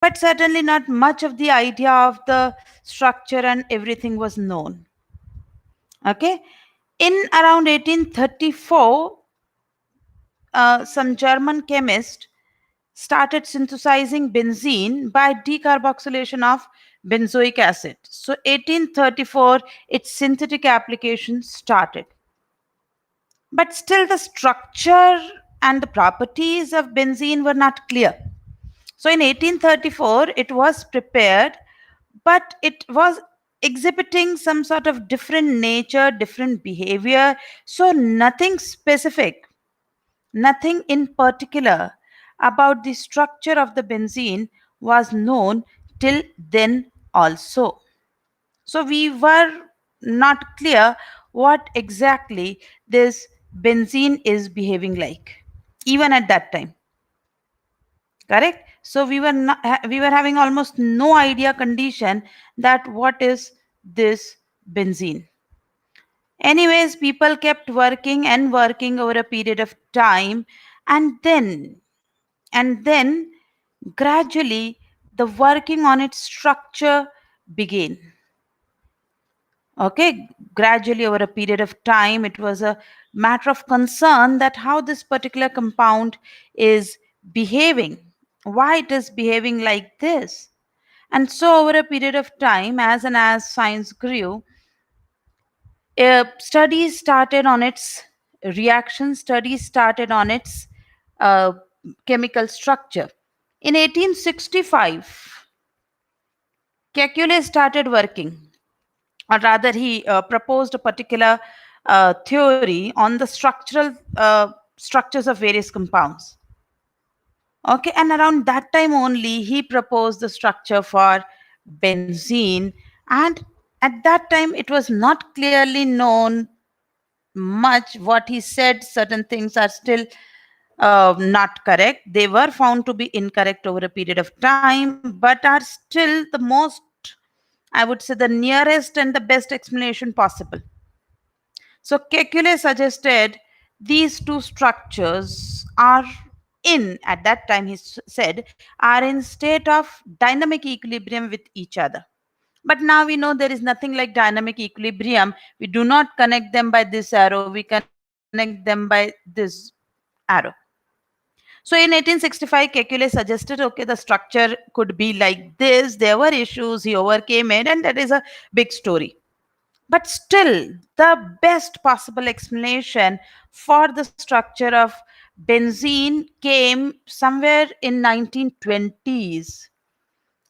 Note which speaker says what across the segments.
Speaker 1: but certainly not much of the idea of the structure and everything was known. Okay, in around 1834, some German chemist started synthesizing benzene by decarboxylation of benzoic acid. So 1834, its synthetic application started. But still the structure and the properties of benzene were not clear. So in 1834, it was prepared, but it was exhibiting some sort of different nature, different behavior. So nothing specific, nothing in particular about the structure of the benzene was known till then also. So we were not clear what exactly this benzene is behaving like, even at that time. Correct? So we were having almost no idea condition that what is this benzene. Anyways, people kept working and working over a period of time, and then gradually the working on its structure began. Okay, gradually over a period of time, it was a matter of concern that how this particular compound is behaving, why it is behaving like this. And so over a period of time, as and as science grew, studies started on its reaction, studies started on its uh, chemical structure. In 1865, Kekule started working, or rather, he proposed a particular theory on the structures of various compounds. Okay, and around that time only, he proposed the structure for benzene, and at that time, it was not clearly known much what he said. Certain things are still not correct. They were found to be incorrect over a period of time, but are still the most, I would say, the nearest and the best explanation possible. So Kekule suggested these two structures are at that time he said, are in state of dynamic equilibrium with each other. But now we know there is nothing like dynamic equilibrium. We do not connect them by this arrow, we connect them by this arrow. So in 1865, Kekule suggested, okay, the structure could be like this. There were issues, he overcame it, and that is a big story. But still, the best possible explanation for the structure of benzene came somewhere in 1920s.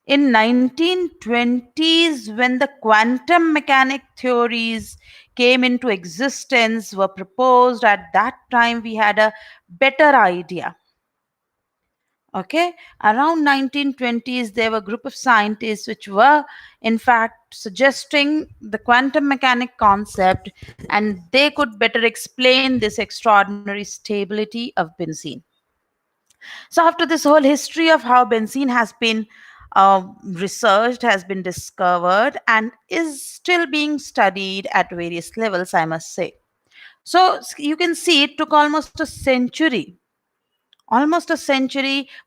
Speaker 1: In 1920s, when the quantum mechanic theories came into existence, were proposed, at that time we had a better idea. Okay, around 1920s, there were a group of scientists which were, in fact, suggesting the quantum mechanic concept, and they could better explain this extraordinary stability of benzene. So, after this whole history of how benzene has been researched, has been discovered, and is still being studied at various levels, I must say. So, you can see it took almost a century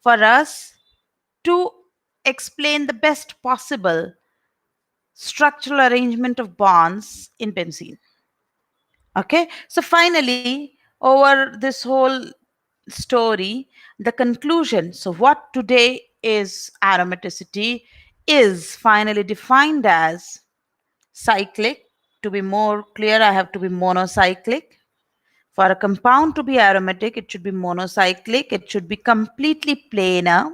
Speaker 1: for us to explain the best possible structural arrangement of bonds in benzene. Okay, so finally, over this whole story, the conclusion, so what today is aromaticity, is finally defined as cyclic. To be more clear, I have to be monocyclic. For a compound to be aromatic, it should be monocyclic, it should be completely planar.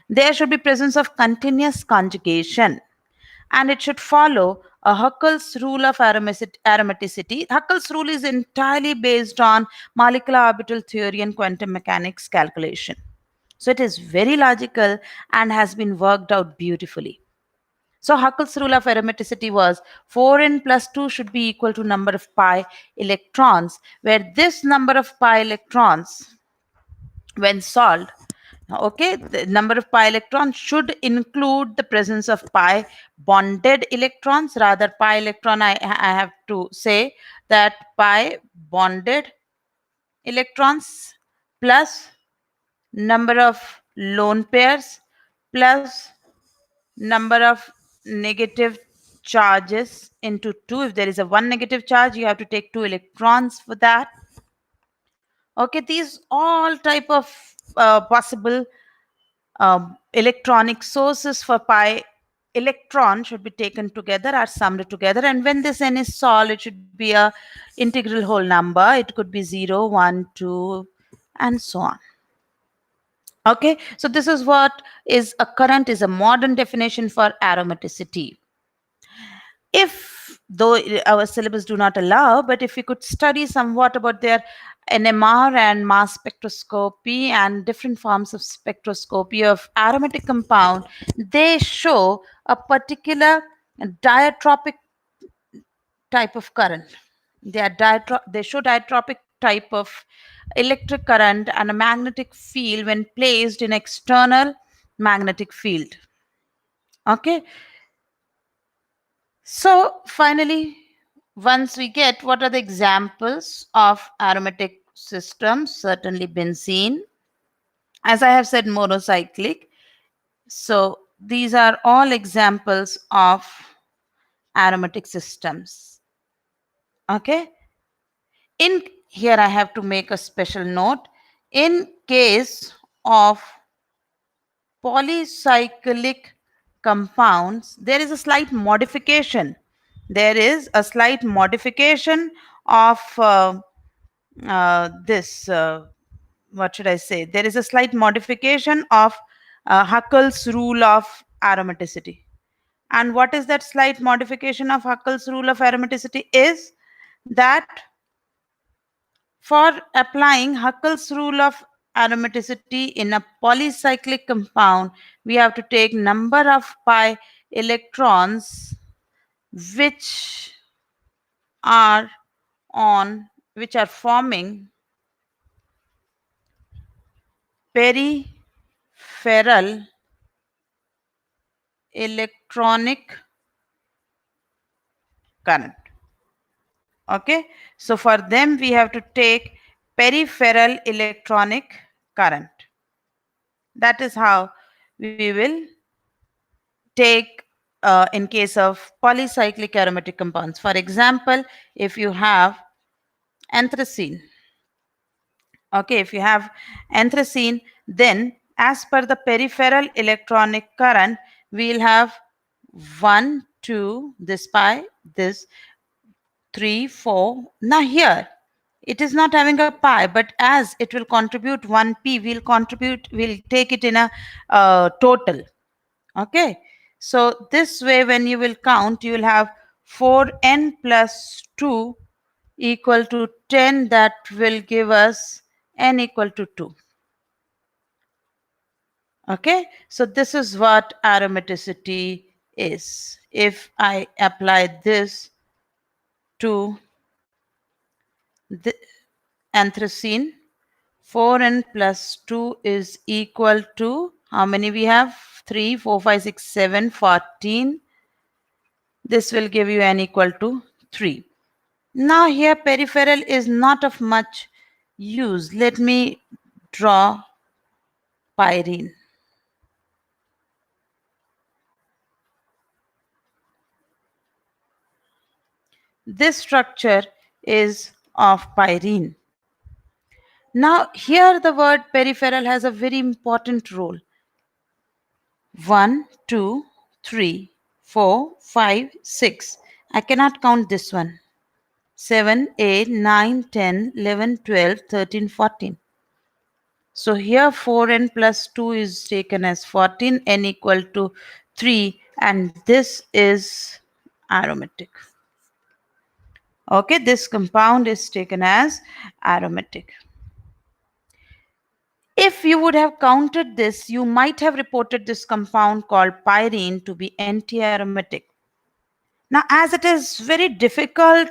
Speaker 1: There should be presence of continuous conjugation, and it should follow a Huckel's rule of aromaticity. Huckel's rule is entirely based on molecular orbital theory and quantum mechanics calculation. So it is very logical and has been worked out beautifully. So Huckel's rule of aromaticity was 4n plus 2 should be equal to number of pi electrons, where this number of pi electrons, when solved, okay, the number of pi electrons should include the presence of pi bonded electrons. Rather, pi electron, I have to say that pi bonded electrons plus number of lone pairs plus number of negative charges into 2. If there is a one negative charge, you have to take 2 electrons for that. Okay, these all type of possible electronic sources for pi electron should be taken together, are summed together, and when this n is solved, it should be a integral whole number. It could be 0, 1, 2, and so on. Okay, so this is what is a current, is a modern definition for aromaticity. If though our syllabus do not allow, but if we could study somewhat about their NMR and mass spectroscopy and different forms of spectroscopy of aromatic compound, they show a particular diatropic type of current. They show diatropic type of electric current and a magnetic field when placed in external magnetic field. Okay, so finally, once we get what are the examples of aromatic systems, certainly benzene. As I have said, monocyclic. So these are all examples of aromatic systems. Okay. In here, I have to make a special note. In case of polycyclic compounds, there is a slight modification. There is a slight modification of this, what should I say? There is a slight modification of Huckel's rule of aromaticity. And what is that slight modification of Huckel's rule of aromaticity is that for applying Huckel's rule of aromaticity in a polycyclic compound, we have to take number of pi electrons which are which are forming peripheral electronic current. Okay, so for them we have to take peripheral electronic current. That is how we will take in case of polycyclic aromatic compounds. For example, if you have anthracene, okay, if you have anthracene, then as per the peripheral electronic current, we'll have 1, 2, this pi, this 3, 4. Now here, it is not having a pi, but as it will contribute 1p, we'll take it in a total. Okay. So this way, when you will count, you will have 4n plus 2 equal to 10. That will give us n equal to 2. Okay. So this is what aromaticity is. If I apply this to the anthracene, 4n plus 2 is equal to how many we have? 3, 4, 5, 6, 7, 14. This will give you n equal to 3. Now here peripheral is not of much use. Let me draw pyrene. This structure is of pyrene. Now here the word peripheral has a very important role. 1, 2, 3, 4, 5, 6. I cannot count this one. 7, 8, 9, 10, 11, 12, 13, 14. So here 4n plus 2 is taken as 14, n equal to 3, and this is aromatic. Okay, this compound is taken as aromatic. If you would have counted this, you might have reported this compound called pyrene to be anti-aromatic. Now, as it is very difficult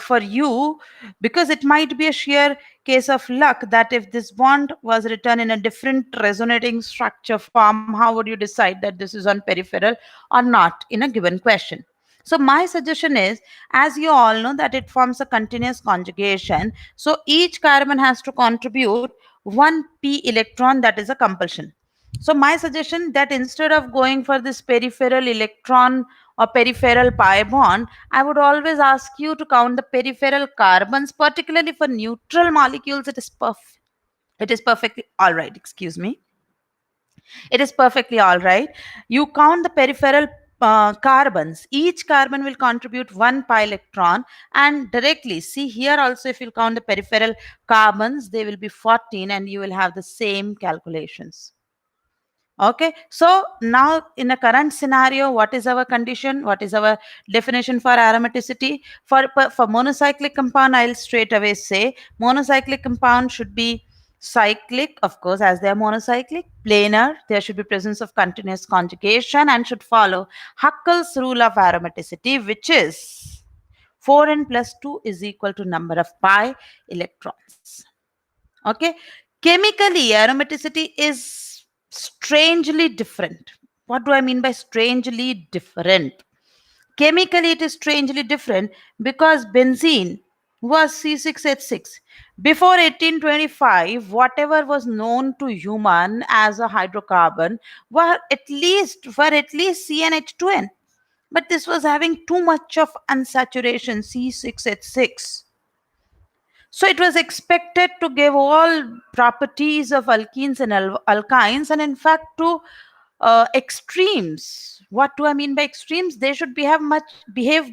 Speaker 1: for you, because it might be a sheer case of luck that if this bond was written in a different resonating structure form, how would you decide that this is on peripheral or not in a given question? So my suggestion is, as you all know, that it forms a continuous conjugation. So each carbon has to contribute one p electron, that is a compulsion. So my suggestion that instead of going for this peripheral electron or peripheral pi bond, I would always ask you to count the peripheral carbons, particularly for neutral molecules. It is perfectly all right. Excuse me. It is perfectly all right. You count the peripheral carbons. Each carbon will contribute one pi electron, and directly see here also, if you count the peripheral carbons, they will be 14, and you will have the same calculations. Okay, so now in a current scenario, what is our condition? What is our definition for aromaticity? For monocyclic compound, I'll straight away say monocyclic compound should be cyclic, of course, as they are monocyclic, planar, there should be presence of continuous conjugation, and should follow Huckel's rule of aromaticity, which is 4n plus 2 is equal to number of pi electrons. Okay, chemically aromaticity is strangely different. What do I mean by strangely different? Chemically it is strangely different because benzene was C6H6. Before 1825, whatever was known to human as a hydrocarbon were at least CnH2n, but this was having too much of unsaturation, C6H6. So it was expected to give all properties of alkenes and alkynes, and in fact, to extremes. What do I mean by extremes? They should behave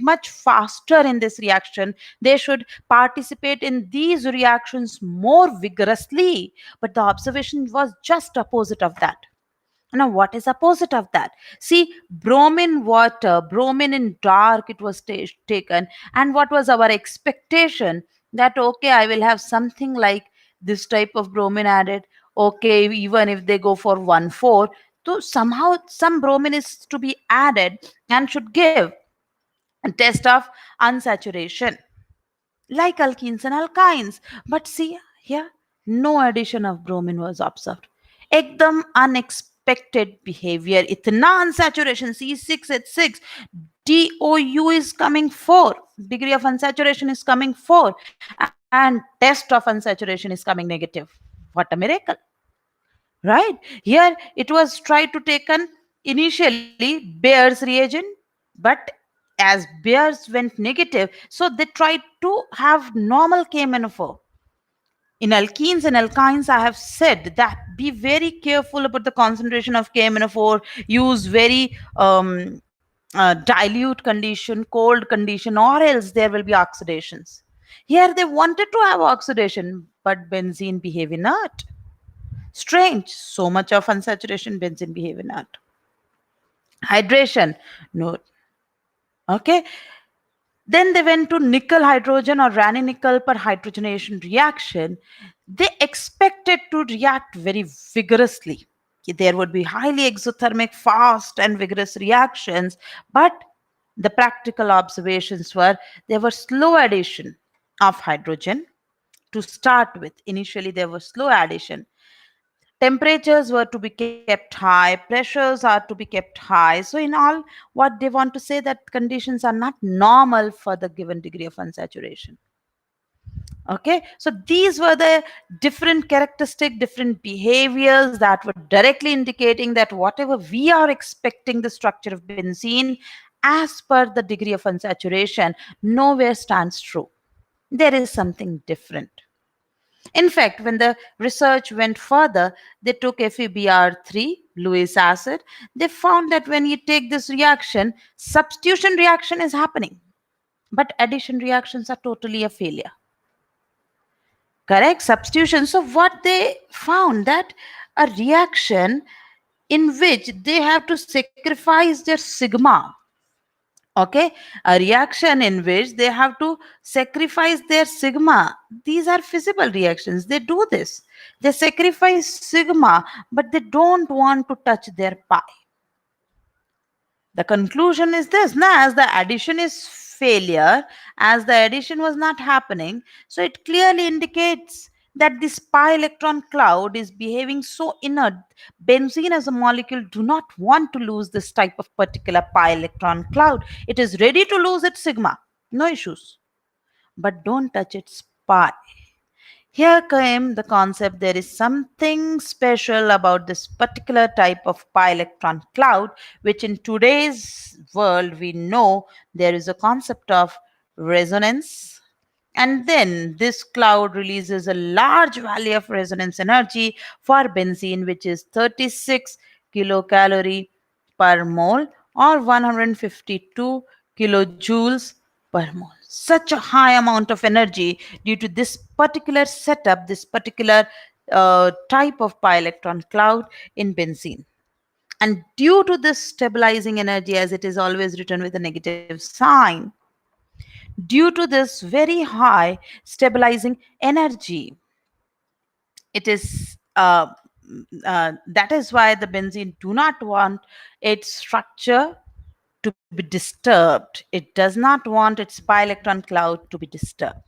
Speaker 1: much faster in this reaction. They should participate in these reactions more vigorously. But the observation was just opposite of that. Now, what is opposite of that? See, bromine water, bromine in dark, it was taken. And what was our expectation? That, okay, I will have something like this type of bromine added. Okay, even if they go for 1,4, so somehow some bromine is to be added and should give a test of unsaturation like alkenes and alkynes. But see here, no addition of bromine was observed. Ekdam unexpected behavior. Itna unsaturation, C6H6, DOU is coming 4. Degree of unsaturation is coming 4. And test of unsaturation is coming negative. What a miracle. Right? Here it was tried to taken initially Bayer's reagent, but as Bayer's went negative, so they tried to have normal KMNO4. In alkenes and alkynes, I have said that be very careful about the concentration of KMNO4. Use very dilute condition, cold condition, or else there will be oxidations. Here they wanted to have oxidation, but benzene behave inert. Strange, so much of unsaturation benzene behave inert. Hydration, no. Okay, then they went to nickel hydrogen or Raney nickel per hydrogenation reaction. They expected to react very vigorously. There would be highly exothermic, fast, and vigorous reactions, but the practical observations were there were slow addition of hydrogen to start with. Initially, there was slow addition. Temperatures were to be kept high, pressures are to be kept high. So in all, what they want to say that conditions are not normal for the given degree of unsaturation. Okay, so these were the different characteristic, different behaviors that were directly indicating that whatever we are expecting the structure of benzene as per the degree of unsaturation nowhere stands true. There is something different. In fact, when the research went further, they took FeBr3, Lewis acid. They found that when you take this reaction, substitution reaction is happening, but addition reactions are totally a failure. Correct? Substitution. So what they found that a reaction in which they have to sacrifice their sigma. Okay, a reaction in which they have to sacrifice their sigma. These are feasible reactions. They do this. They sacrifice sigma, but they don't want to touch their pi. The conclusion is this. Now, as the addition is failure, as the addition was not happening, so it clearly indicates that this pi electron cloud is behaving so inert. Benzene as a molecule do not want to lose this type of particular pi electron cloud. It is ready to lose its sigma, no issues, but don't touch its pi. Here came the concept there is something special about this particular type of pi electron cloud, which in today's world we know there is a concept of resonance. And then this cloud releases a large value of resonance energy for benzene, which is 36 kilocalorie per mole or 152 kilojoules per mole. Such a high amount of energy due to this particular setup, this particular type of pi electron cloud in benzene. And due to this stabilizing energy, as it is always written with a negative sign, due to this very high stabilizing energy, it is that is why the benzene do not want its structure to be disturbed. It does not want its pi electron cloud to be disturbed.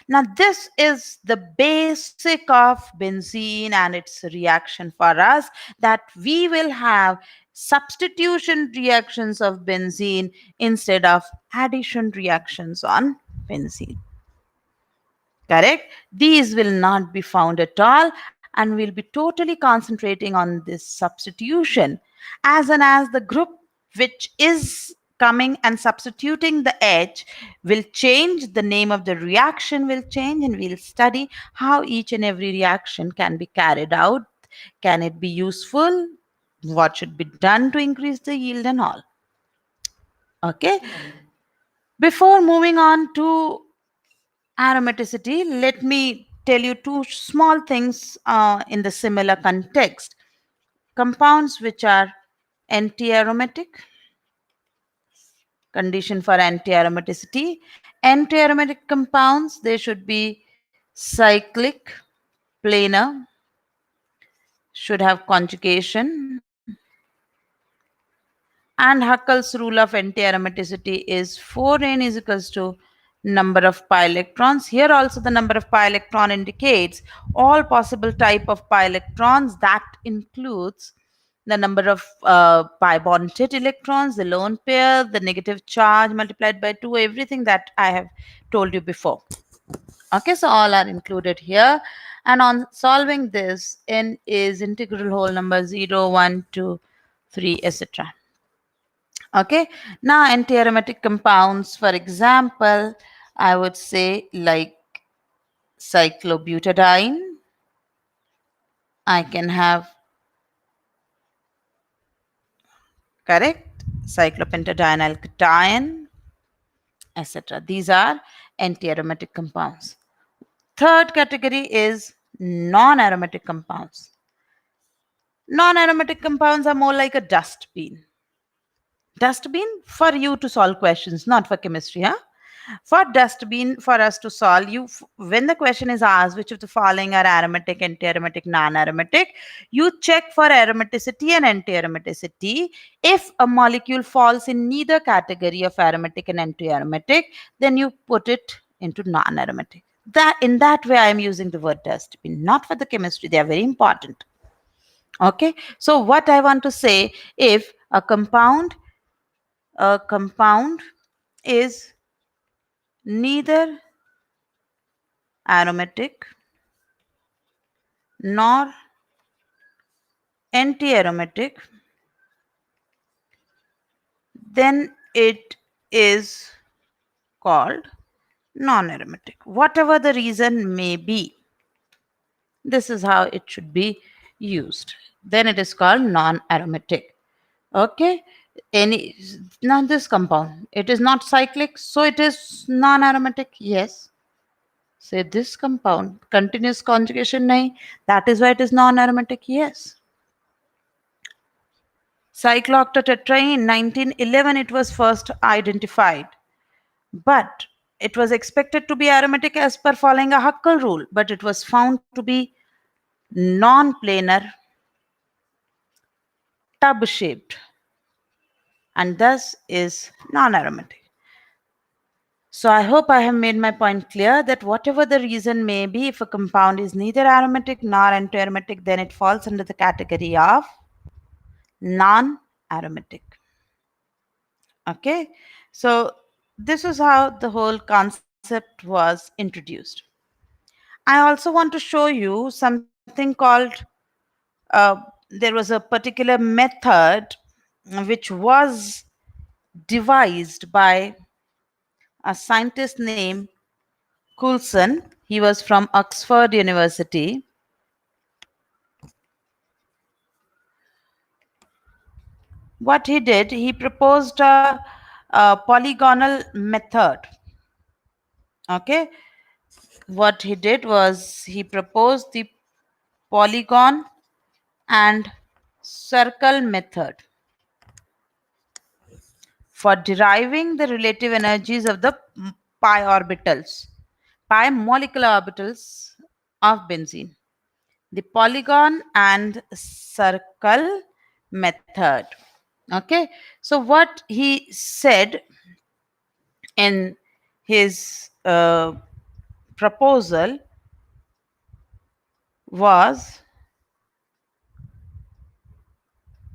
Speaker 1: Now, this is the basic of benzene and its reaction for us, that we will have substitution reactions of benzene instead of addition reactions on benzene. Correct? These will not be found at all, and we'll be totally concentrating on this substitution. As and as the group which is coming and substituting the H will change, the name of the reaction will change, and we'll study how each and every reaction can be carried out. Can it be useful? What should be done to increase the yield and all? Okay. Before moving on to aromaticity, let me tell you two small things in the similar context. Compounds which are anti-aromatic, condition for anti-aromaticity. Anti-aromatic compounds, they should be cyclic, planar, should have conjugation, and Huckel's rule of anti-aromaticity is 4n is equals to number of pi electrons. Here also the number of pi electron indicates all possible type of pi electrons. That includes the number of pi bonded electrons, the lone pair, the negative charge multiplied by 2, everything that I have told you before. Okay, so all are included here. And on solving this, n is integral whole number 0, 1, 2, 3, etc. Okay, now anti-aromatic compounds, for example, I would say like cyclobutadiene. I can have, correct, cyclopentadienyl cation, etc. These are anti-aromatic compounds. Third category is non-aromatic compounds. Non-aromatic compounds are more like a dustbin for you to solve questions, not for chemistry, huh? For dustbin, for us to solve, you when the question is asked which of the following are aromatic, anti-aromatic, non-aromatic, you check for aromaticity and anti-aromaticity. If a molecule falls in neither category of aromatic and anti-aromatic, then you put it into non-aromatic. That in that way I am using the word dustbin, not for the chemistry. They are very important. Okay, so what I want to say, if a compound is neither aromatic nor anti-aromatic, then it is called non-aromatic. Whatever the reason may be, this is how it should be used. Then it is called non-aromatic. Okay, any now this compound, it is not cyclic, so it is non-aromatic. Yes. Say this compound, continuous conjugation nahi, that is why it is non-aromatic. Yes. Cyclooctatetraene, 1911 it was first identified, but it was expected to be aromatic as per following a Huckel rule, but it was found to be non-planar, tub-shaped, and thus is non-aromatic. So I hope I have made my point clear that whatever the reason may be, if a compound is neither aromatic nor anti-aromatic, then it falls under the category of non-aromatic. Okay, so this is how the whole concept was introduced. I also want to show you something called uh, there was a particular method which was devised by a scientist named Coulson. He was from Oxford University. What he did, he proposed a polygonal method. Okay, what he did was he proposed the polygon and circle method for deriving the relative energies of the pi orbitals, pi molecular orbitals of benzene. The polygon and circle method. Okay, so what he said in his proposal was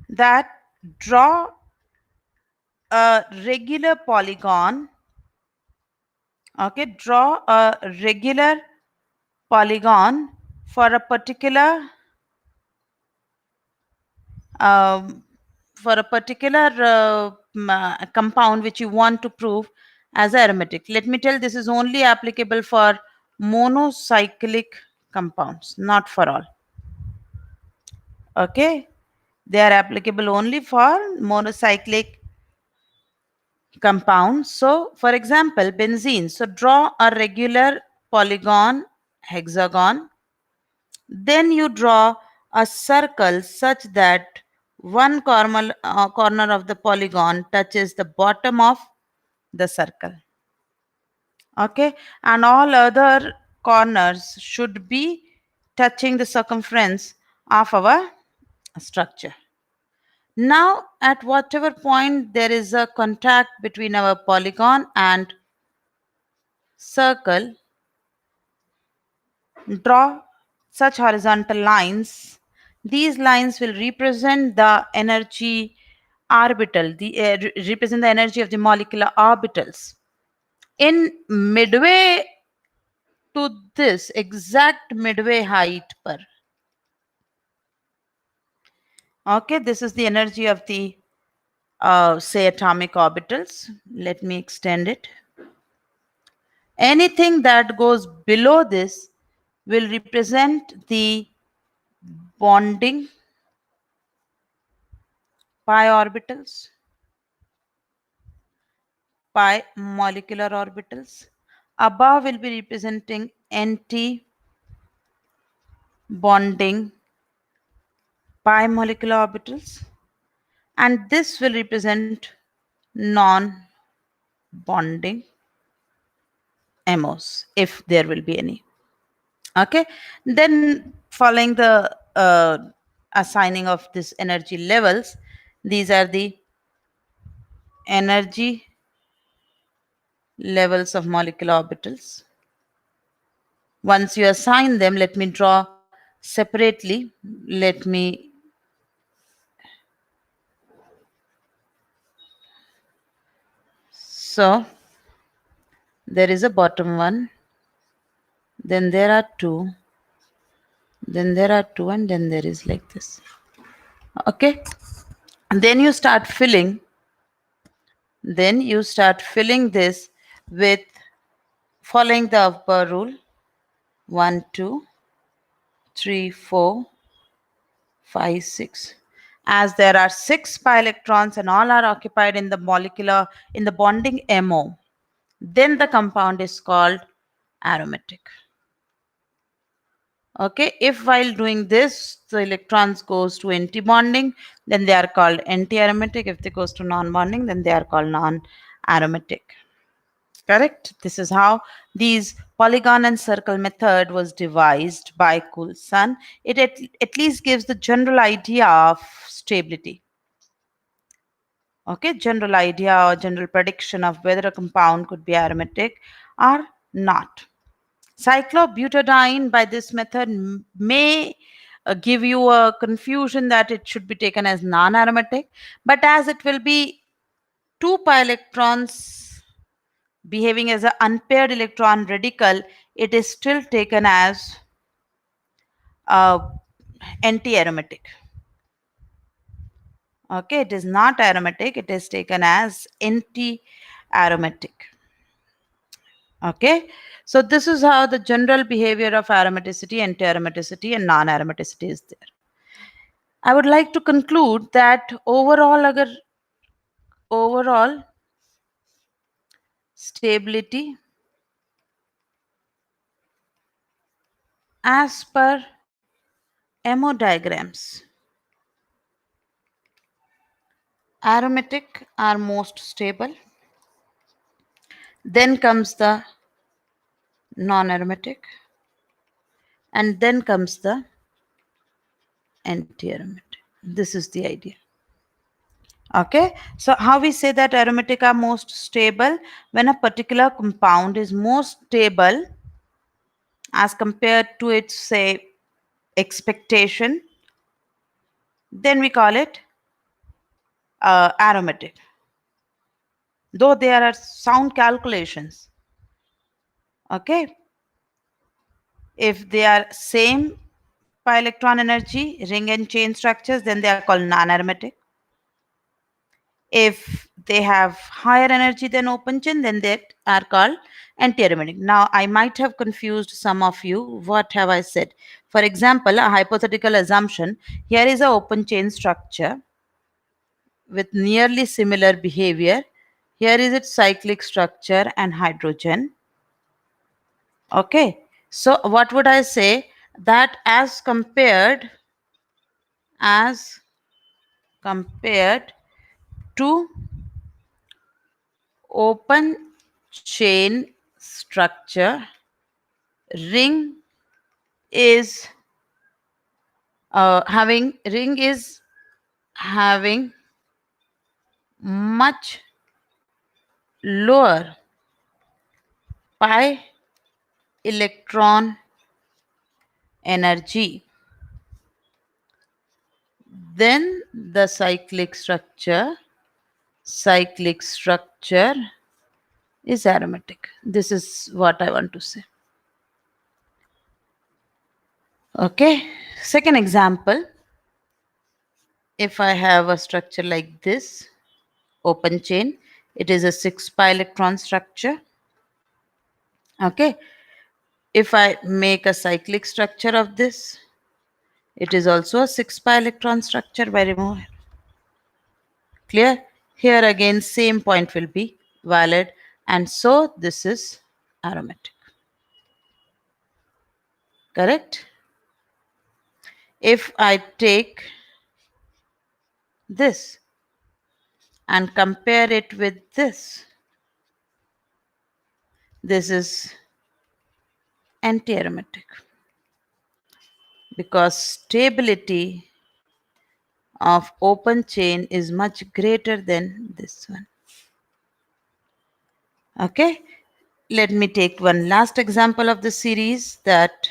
Speaker 1: that draw a regular polygon. Okay, draw a regular polygon for a particular um, compound which you want to prove as aromatic. Let me tell, this is only applicable for monocyclic compounds, not for all. Okay, they are applicable only for monocyclic compounds. So, for example, benzene. So, draw a regular polygon hexagon. Then you draw a circle such that one corner of the polygon touches the bottom of the circle. Okay, and all other corners should be touching the circumference of our structure. Now, at whatever point there is a contact between our polygon and circle, draw such horizontal lines. These lines will represent the energy represent the energy of the molecular orbitals. In midway to this exact midway height per. Okay, this is the energy of the say atomic orbitals. Let me extend it. Anything that goes below this will represent the bonding pi orbitals, pi molecular orbitals. Above will be representing anti bonding pi molecular orbitals, and this will represent non bonding MOs if there will be any. Okay, then following the assigning of this energy levels, these are the energy levels of molecular orbitals. Once you assign them, let me draw separately. Let me so there is a bottom one, then there are two, then there are two, and then there is like this. Okay, and then you start filling this with following the upper rule: 1 2 3 4 5 6. As there are 6 pi electrons and all are occupied in the bonding MO, then the compound is called aromatic. Okay, if while doing this the electrons goes to anti-bonding, then they are called anti-aromatic. If they goes to non-bonding, then they are called non-aromatic. Correct? This is how these polygon and circle method was devised by Coulson. It at least gives the general idea of stability. Okay, general idea or general prediction of whether a compound could be aromatic or not. Cyclobutadiene by this method may give you a confusion that it should be taken as non-aromatic, but as it will be 2 pi electrons behaving as an unpaired electron radical it is still taken as anti-aromatic. Okay, it is not aromatic, it is taken as anti-aromatic. Okay, so this is how the general behavior of aromaticity, anti-aromaticity, and non-aromaticity is there. I would like to conclude that overall stability as per MO diagrams, aromatic are most stable, then comes the non-aromatic, and then comes the anti-aromatic. This is the idea. Okay, so how we say that aromatic are most stable? When a particular compound is more stable as compared to its, say, expectation, then we call it aromatic. Though there are sound calculations. Okay, if they are same pi electron energy, ring and chain structures, then they are called non-aromatic. If they have higher energy than open chain, then they are called anti-aromatic. Now, I might have confused some of you. What have I said? For example, a hypothetical assumption. Here is an open chain structure with nearly similar behavior. Here is its cyclic structure and hydrogen. Okay. So, what would I say? That as compared to open chain structure, ring is having much lower pi electron energy than the cyclic structure. Cyclic structure is aromatic. This is what I want to say. Okay, second example. If I have a structure like this, open chain, it is a 6 pi electron structure. Okay, if I make a cyclic structure of this, it is also a 6 pi electron structure by removal. Clear? Here again, same point will be valid, and so this is aromatic. Correct? If I take this and compare it with this, this is anti-aromatic because stability of open chain is much greater than this one. Okay, let me take one last example of the series. That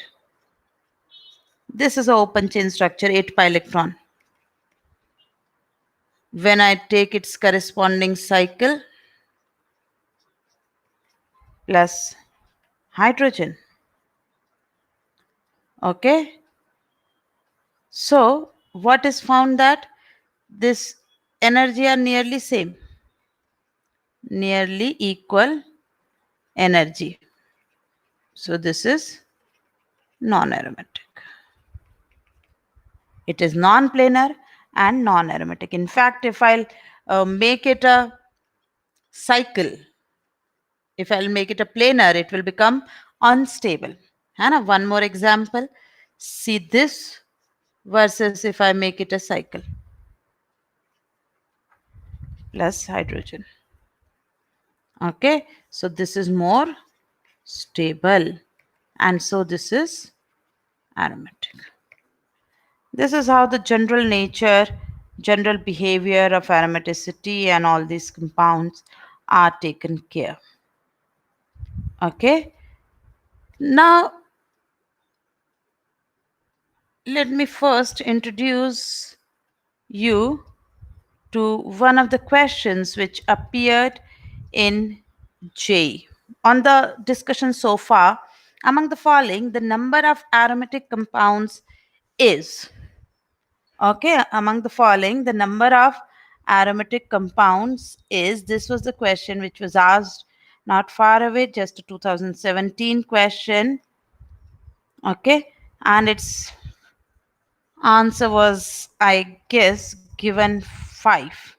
Speaker 1: this is an open chain structure, 8 pi electron. When I take its corresponding cycle plus hydrogen, okay, so what is found? That this energy are nearly same, nearly equal energy. So this is non-aromatic. It is non-planar and non-aromatic. In fact, if I'll make it a cycle, if I'll make it a planar, it will become unstable. Hannah, one more example. See this versus if I make it a cycle plus hydrogen. Okay, so this is more stable, and so this is aromatic. This is how the general nature, general behavior of aromaticity and all these compounds are taken care. Okay. Now, let me first introduce you to one of the questions which appeared in J. On the discussion so far, Among the following, the number of aromatic compounds is, okay, among the following, the number of aromatic compounds is, this was the question which was asked not far away, just a 2017 question, okay, and its answer was, I guess, given 5,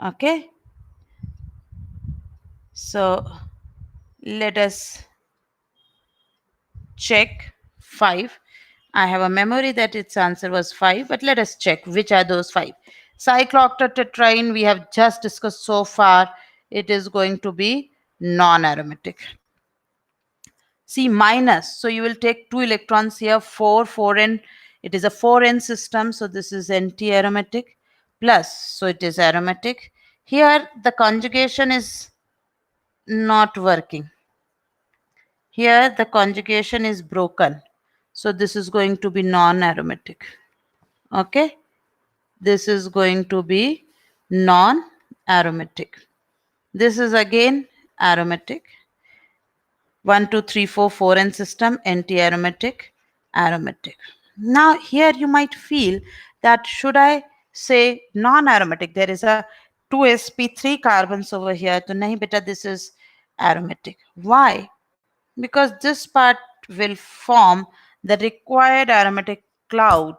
Speaker 1: okay. So let us check 5. I have a memory that its answer was 5, but let us check which are those 5. Cyclooctatetraene we have just discussed so far. It is going to be non-aromatic. C minus, so you will take 2 electrons here, 4n. It is a 4n system, so this is anti-aromatic. Plus, so it is aromatic. Here the conjugation is not working. Here the conjugation is broken. So this is going to be non-aromatic. Okay. This is going to be non-aromatic. This is again aromatic. 1, 2, 3, 4, 4n system, anti-aromatic, aromatic. Now here you might feel that should I say non-aromatic? There is a 2sp3 carbons over here. So nahi beta, this is aromatic. Why? Because this part will form the required aromatic cloud.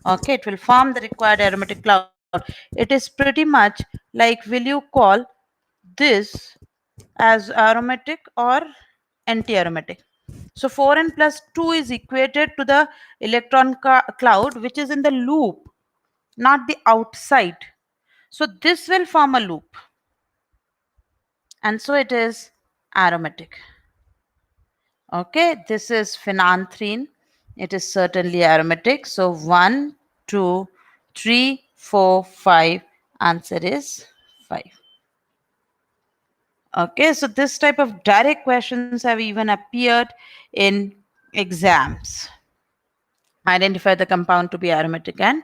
Speaker 1: Okay, it will form the required aromatic cloud. It is pretty much like, will you call this as aromatic or anti-aromatic? So 4n plus 2 is equated to the electron cloud which is in the loop, not the outside. So this will form a loop, and so it is aromatic. Okay, this is phenanthrene. It is certainly aromatic. So 1, 2, 3, 4, 5. Answer is 5. Okay, so this type of direct questions have even appeared in exams. Identify the compound to be aromatic and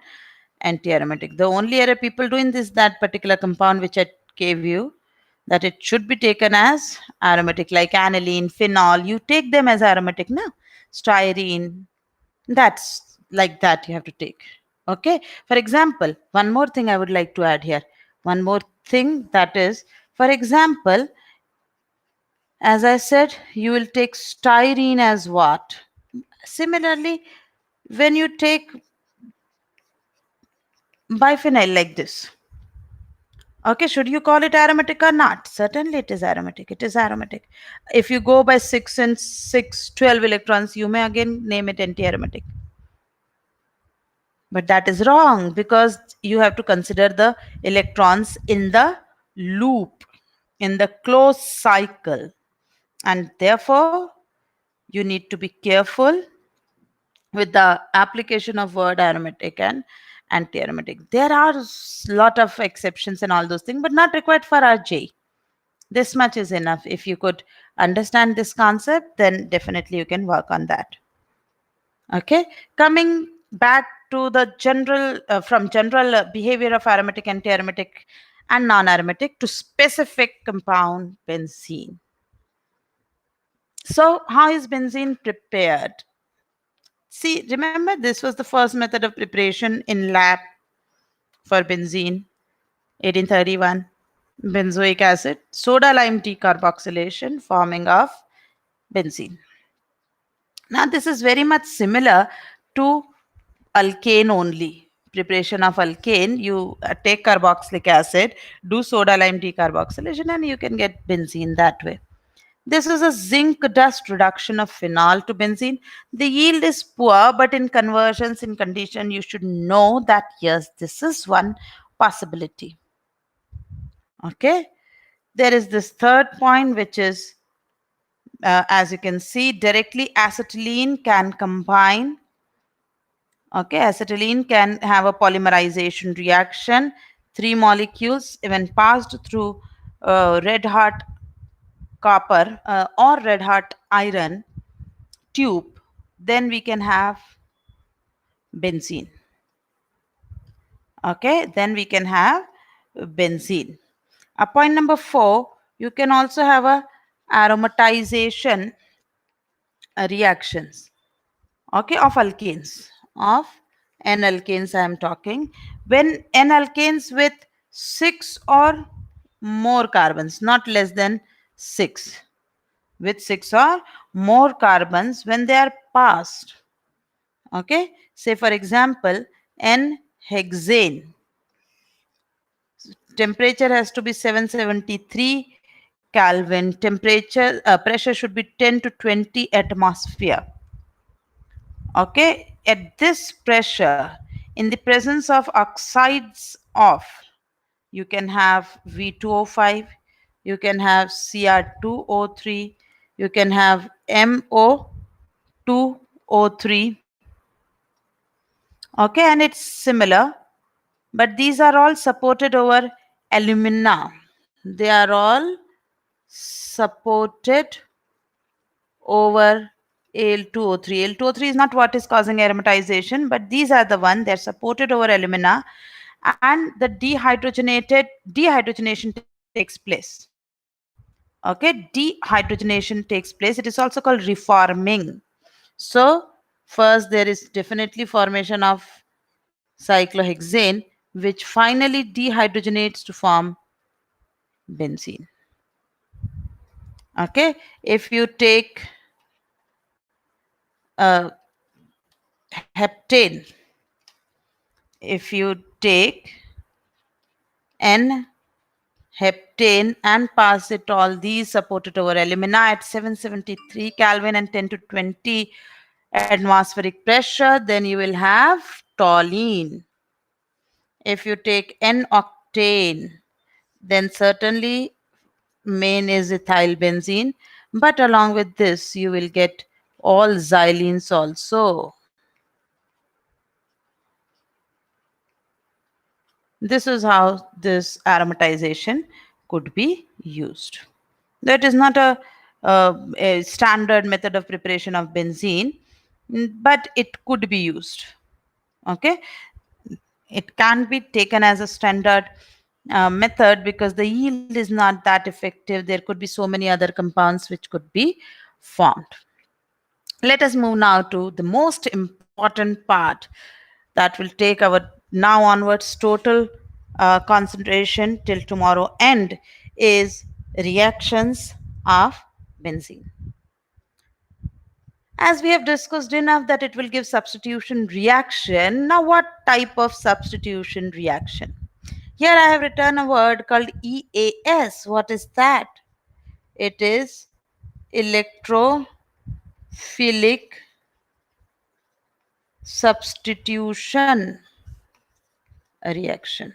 Speaker 1: anti-aromatic. The only error people do in this, that particular compound which I gave you, that it should be taken as aromatic, like aniline, phenol. You take them as aromatic now. Styrene, that's like that you have to take. Okay. For example, one more thing I would like to add here. One more thing, that is, for example, as I said, you will take styrene as what? Similarly, when you take biphenyl like this, okay, should you call it aromatic or not? Certainly it is aromatic. It is aromatic. If you go by 6 and 6, 12 electrons, you may again name it anti-aromatic. But that is wrong, because you have to consider the electrons in the loop, in the closed cycle. And therefore, you need to be careful with the application of word aromatic and anti-aromatic. There are a lot of exceptions and all those things, but not required for our J. This much is enough. If you could understand this concept, then definitely you can work on that. Okay, coming back to the general, from general behavior of aromatic, anti-aromatic, and non-aromatic to specific compound benzene. So how is benzene prepared? See, remember, this was the first method of preparation in lab for benzene, 1831. Benzoic acid, soda lime decarboxylation, forming of benzene. Now, this is very much similar to alkane only. Preparation of alkane, you take carboxylic acid, do soda lime decarboxylation, and you can get benzene that way. This is a zinc dust reduction of phenol to benzene. The yield is poor, but in conversions, in condition, you should know that yes, this is one possibility. Okay. There is this third point, which is, as you can see, directly acetylene can combine. Okay, acetylene can have a polymerization reaction. 3 molecules, when passed through red hot copper or red hot iron tube, then we can have benzene. Okay, then we can have benzene. Point number 4, you can also have a aromatization reactions, okay, of alkanes, of n alkanes I am talking. When n alkanes with 6 or more carbons, not less than 6, with 6 or more carbons, when they are passed, okay, say for example n hexane, temperature has to be 773 Kelvin, temperature pressure should be 10 to 20 atmosphere. Okay, at this pressure, in the presence of oxides of, you can have V2O5, you can have Cr2O3, you can have MO2O3. Okay, and it's similar, but these are all supported over alumina. They are all supported over Al2O3. Al2O3 is not what is causing aromatization, but these are the one they're supported over alumina, and the dehydrogenation takes place. Okay, dehydrogenation takes place. It is also called reforming. So first there is definitely formation of cyclohexane, which finally dehydrogenates to form benzene. Okay, if you take heptane, if you take n heptane and pass it all these supported over alumina at 773 Kelvin and 10 to 20 atmospheric pressure, then you will have toluene. If you take n octane, then certainly main is ethyl benzene, but along with this you will get all xylenes also. This is how this aromatization could be used. That is not a standard method of preparation of benzene, but it could be used. Okay, it can be taken as a standard method because the yield is not that effective. There could be so many other compounds which could be formed. Let us move now to the most important part that will take our now onwards total concentration till tomorrow end, is reactions of benzene. As we have discussed enough that it will give substitution reaction, now what type of substitution reaction? Here I have written a word called EAS. What is that? It is electrophilic substitution reaction.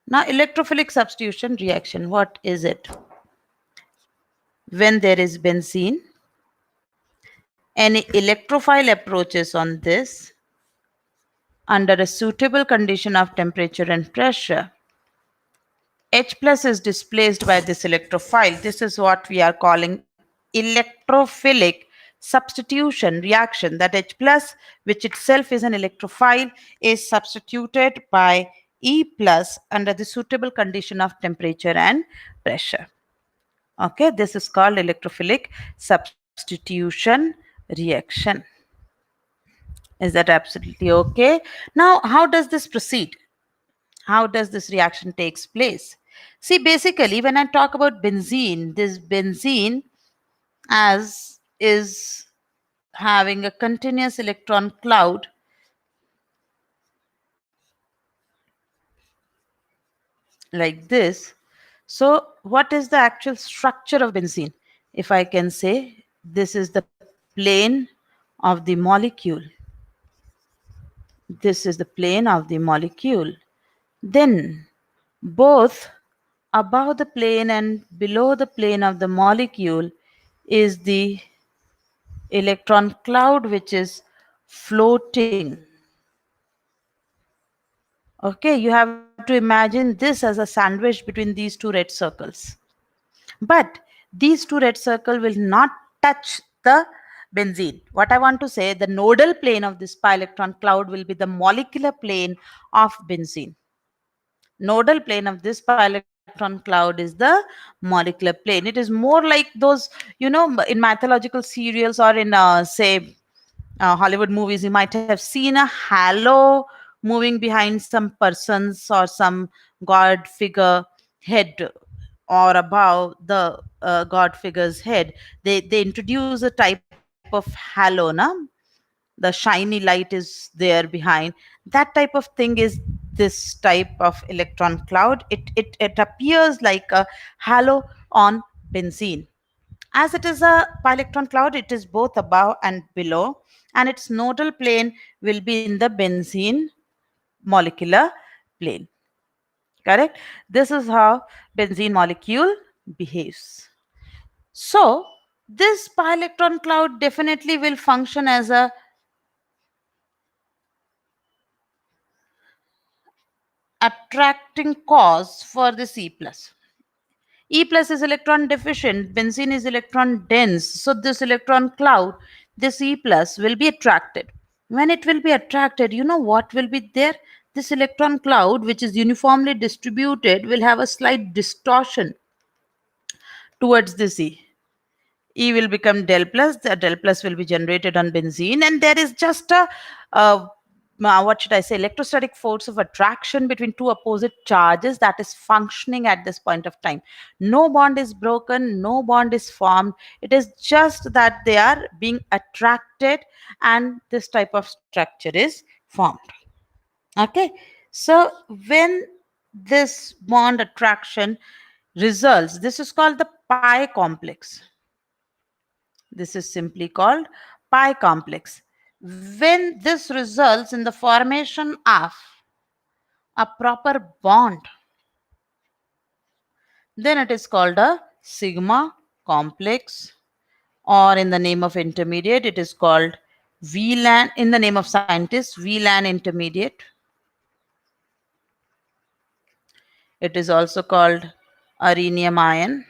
Speaker 1: Now, electrophilic substitution reaction, what is it? When there is benzene, any electrophile approaches on this under a suitable condition of temperature and pressure. H plus is displaced by this electrophile. This is what we are calling electrophilic substitution reaction. That H plus, which itself is an electrophile, is substituted by E plus under the suitable condition of temperature and pressure. Okay, this is called electrophilic substitution reaction. Is that absolutely okay? Now, how does this proceed? How does this reaction takes place? See, basically, when I talk about benzene, this benzene as is having a continuous electron cloud like this. So, what is the actual structure of benzene? If I can say, this is the plane of the molecule. This is the plane of the molecule. Then, both above the plane and below the plane of the molecule is the electron cloud which is floating. Okay, you have to imagine this as a sandwich between these two red circles. But these two red circles will not touch the benzene. What I want to say, the nodal plane of this pi electron cloud will be the molecular plane of benzene. Nodal plane of this pi electron electron cloud is the molecular plane. It is more like those, in mythological serials or in, say, Hollywood movies, you might have seen a halo moving behind some person's or some god figure head, or above the god figure's head. They introduce a type of halo, na? The shiny light is there behind. That type of thing is this type of electron cloud. It appears like a halo on benzene. As it is a pi electron cloud, it is both above and below, and its nodal plane will be in the benzene molecular plane. Correct? This is how benzene molecule behaves. So, this pi electron cloud definitely will function as a attracting cause for this E plus. E plus is electron deficient, benzene is electron dense. So this electron cloud, this E plus will be attracted. When it will be attracted, you know what will be there? This electron cloud, which is uniformly distributed, will have a slight distortion towards this E. E will become del plus. The del plus will be generated on benzene, and there is just a what should I say, electrostatic force of attraction between two opposite charges that is functioning at this point of time. No bond is broken, no bond is formed. It is just that they are being attracted, and this type of structure is formed. Okay, so when this bond attraction results, this is called the pi complex. This is simply called pi complex. When this results in the formation of a proper bond, then it is called a sigma complex, or in the name of intermediate, it is called VLAN. In the name of scientists, VLAN intermediate. It is also called arenium ion.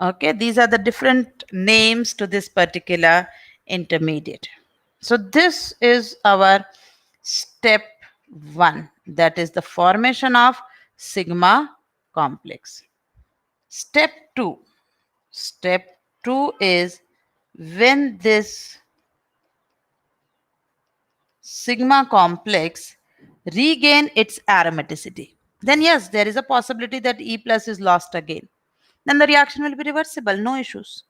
Speaker 1: Okay, these are the different names to this particular intermediate. So this is our step 1, that is the formation of sigma complex. Step 2. Step 2 is when this sigma complex regain its aromaticity. Then yes, there is a possibility that E plus is lost again. Then the reaction will be reversible, no issues.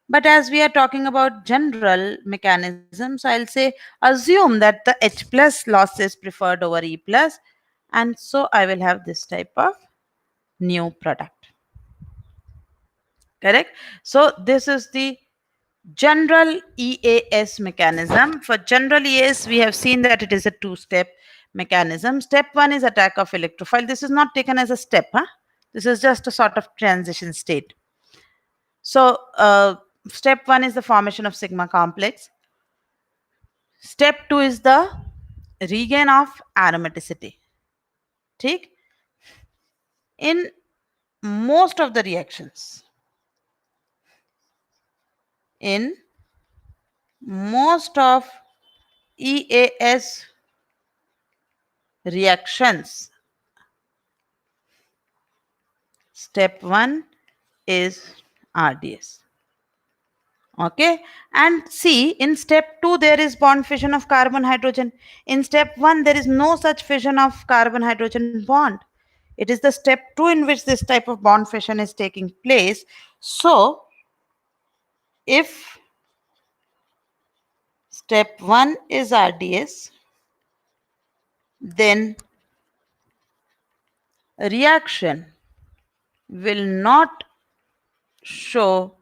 Speaker 1: But as we are talking about general mechanism, so I'll say assume that the H plus loss is preferred over E plus, and so I will have this type of new product. Correct? So this is the general EAS mechanism. For general EAS, we have seen that it is a two-step mechanism. Step 1 is attack of electrophile. This is not taken as a step. This is just a sort of transition state. So step 1 is the formation of sigma complex. Step 2 is the regain of aromaticity. Take in most of the reactions, in most of EAS reactions, step 1 is RDS. Okay, and see, in step 2 there is bond fission of carbon hydrogen. In step 1 there is no such fission of carbon hydrogen bond. It is the step 2 in which this type of bond fission is taking place. So if step 1 is RDS, then reaction will not show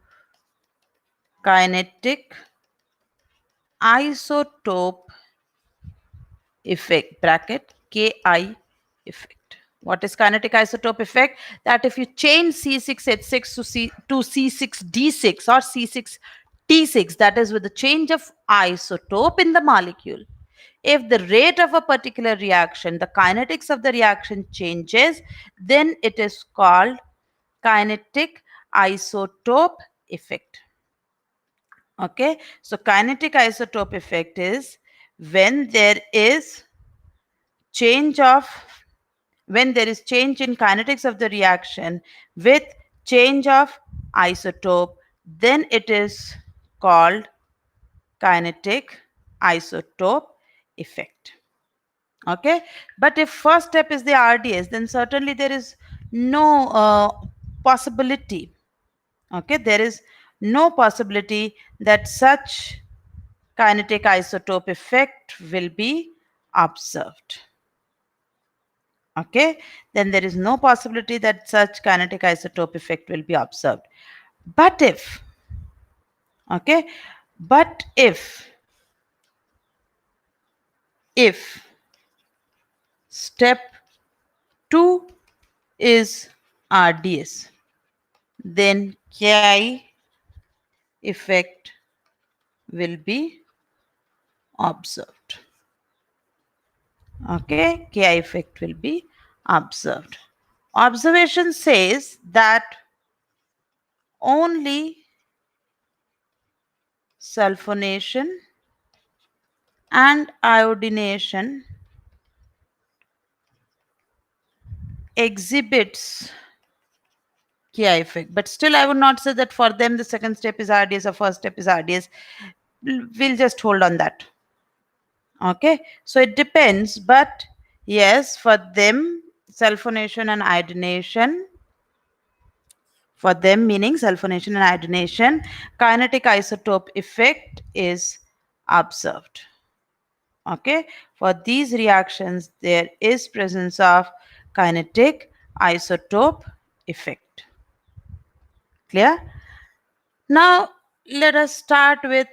Speaker 1: kinetic isotope effect, bracket Ki effect. What is kinetic isotope effect? That if you change C6H6 to C6D6 or C6T6, that is with the change of isotope in the molecule, if the rate of a particular reaction, the kinetics of the reaction changes, then it is called kinetic isotope effect. Okay, so kinetic isotope effect is when there is change of when there is change in kinetics of the reaction with change of isotope, then it is called kinetic isotope effect. Okay, but if first step is the RDS, then certainly there is no possibility. Okay, there is no possibility that such kinetic isotope effect will be observed. Okay, then there is no possibility that such kinetic isotope effect will be observed. But if, okay, but if step 2 is RDS, then Ki effect will be observed. Okay, Ki effect will be observed. Observation says that only sulfonation and iodination exhibits Ki effect. But still, I would not say that for them the second step is RDS or first step is RDS. We'll just hold on that. Okay, so it depends, but yes, for them, sulfonation and iodination, for them meaning sulfonation and iodination, kinetic isotope effect is observed. Okay, for these reactions, there is presence of kinetic isotope effect. Clear? Now, let us start with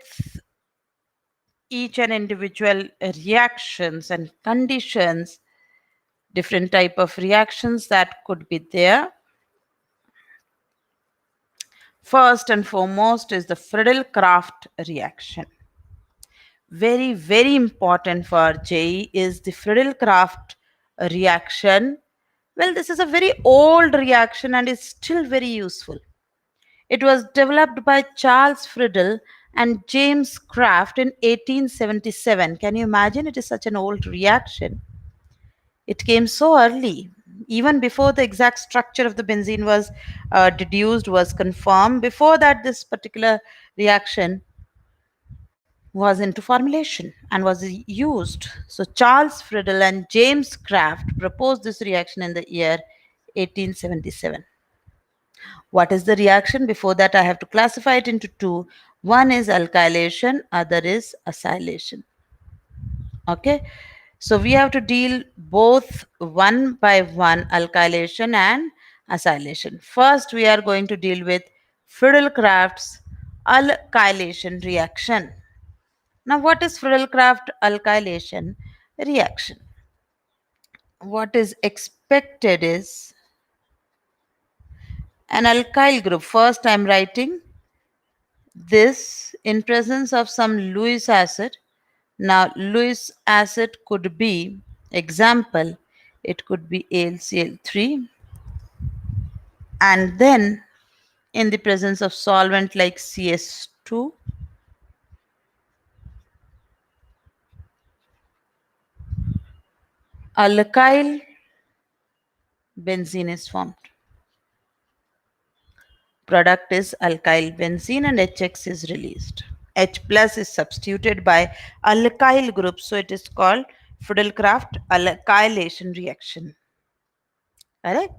Speaker 1: each and individual reactions and conditions, different type of reactions that could be there. First and foremost is the Friedel-Crafts reaction. Very, very important for JE is the Friedel-Crafts reaction. Well, this is a very old reaction and is still very useful. It was developed by Charles Friedel and James Kraft in 1877. Can you imagine? It is such an old reaction. It came so early, even before the exact structure of the benzene was deduced, was confirmed. Before that, this particular reaction was into formulation and was used. So Charles Friedel and James Kraft proposed this reaction in the year 1877. What is the reaction? Before that, I have to classify it into two. One is alkylation, other is acylation. Okay, so we have to deal both one by one, alkylation and acylation. First, we are going to deal with Friedel-Crafts alkylation reaction. Now, what is Friedel-Crafts alkylation reaction? What is expected is an alkyl group. First, I am writing this in presence of some Lewis acid. Now, Lewis acid could be, example, it could be AlCl3, and then in the presence of solvent like CS2, alkyl benzene is formed. Product is alkyl benzene and HX is released. H plus is substituted by alkyl group, so it is called Friedel-Crafts alkylation reaction. Correct?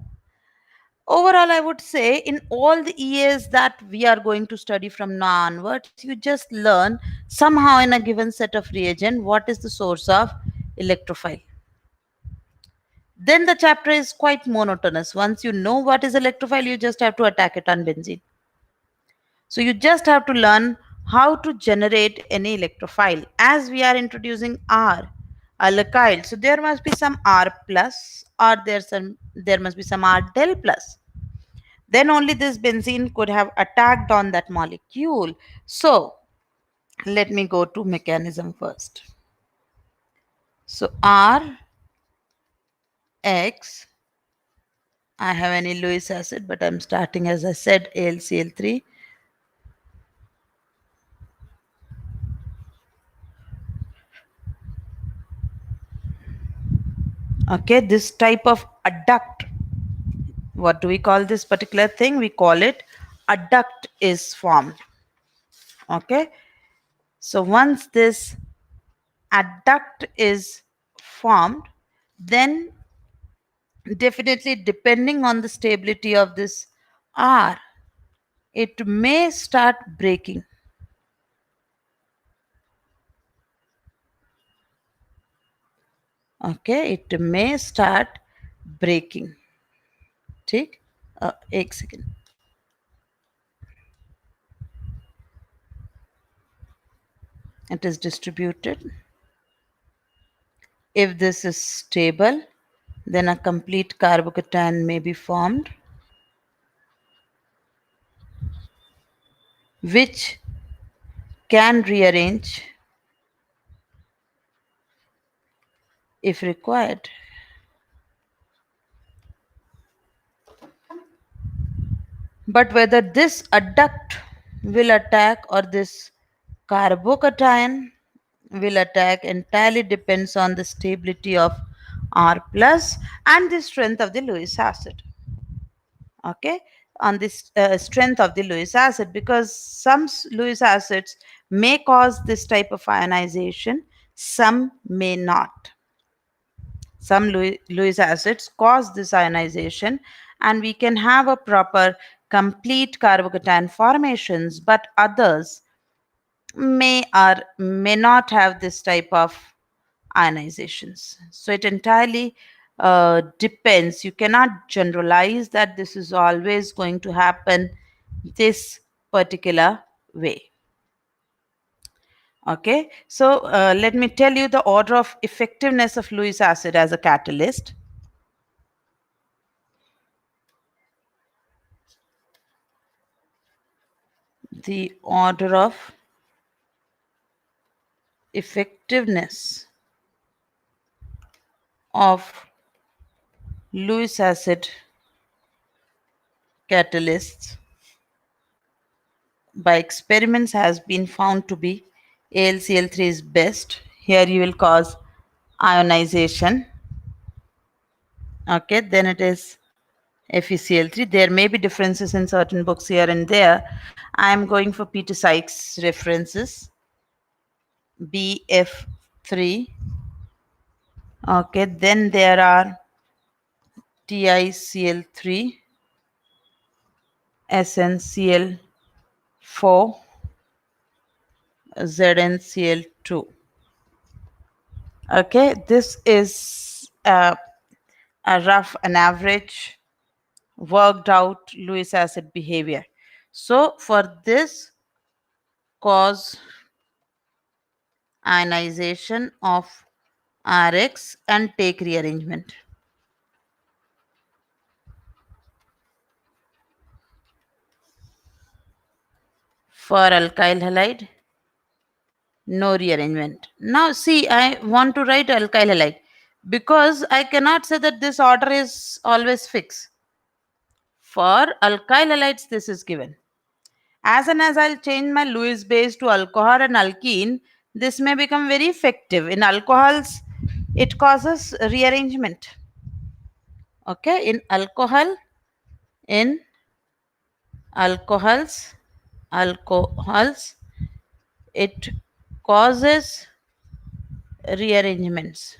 Speaker 1: Overall, I would say in all the years that we are going to study from now onwards, you just learn somehow in a given set of reagent what is the source of electrophile. Then the chapter is quite monotonous. Once you know what is electrophile, you just have to attack it on benzene. So you just have to learn how to generate any electrophile. As we are introducing R, alkyl, so there must be some R plus or there must be some R del plus. Then only this benzene could have attacked on that molecule. So let me go to mechanism first. So R X, I have any Lewis acid, but I'm starting as I said AlCl3. Okay, this type of a duct. What do we call this particular thing? We call it a duct is formed. Okay. So once this adduct is formed, then definitely depending on the stability of this R, it may start breaking. Okay, it may start breaking. ठीक, एक second. It is distributed. If this is stable, then a complete carbocation may be formed, which can rearrange if required. But whether this adduct will attack or this carbocation will attack entirely depends on the stability of R plus and the strength of the Lewis acid. Okay, on this strength of the Lewis acid, because some Lewis acids may cause this type of ionization, some may not. Some Lewis acids cause this ionization, and we can have a proper complete carbocation formations, but others may or may not have this type of ionizations. So it entirely depends. You cannot generalize that this is always going to happen this particular way. Okay, so let me tell you the order of effectiveness of Lewis acid as a catalyst. The order of effectiveness of Lewis acid catalysts by experiments has been found to be AlCl3 is best. Here you will cause ionization. Okay, then it is FeCl3. There may be differences in certain books here and there. I am going for Peter Sykes references. BF3. Okay, then there are TiCl3, SnCl4, ZnCl2. Okay, this is a rough and average worked out Lewis acid behavior. So for this cause ionization of Rx and take rearrangement. For alkyl halide, no rearrangement. Now see, I want to write alkyl halide because I cannot say that this order is always fixed. For alkyl halides, this is given. As soon as I'll change my Lewis base to alcohol and alkene, this may become very effective. In alcohols, it causes rearrangement. Okay, in alcohols, it causes rearrangements.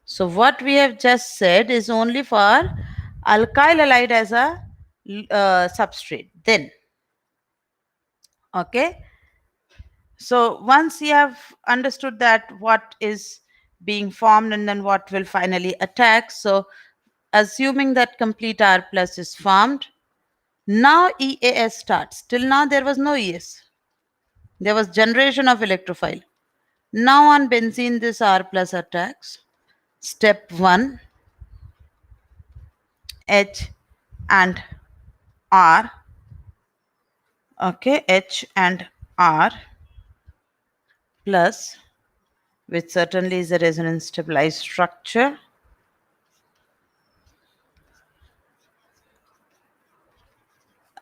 Speaker 1: So what we have just said is only for alkyl halide as a substrate. Then, okay. So once you have understood that what is being formed and then what will finally attack, so assuming that complete R plus is formed, now EAS starts. Till now there was no ES. There was generation of electrophile. Now on benzene this R plus attacks. Step 1, H and R. Okay, H and R plus, which certainly is a resonance stabilized structure.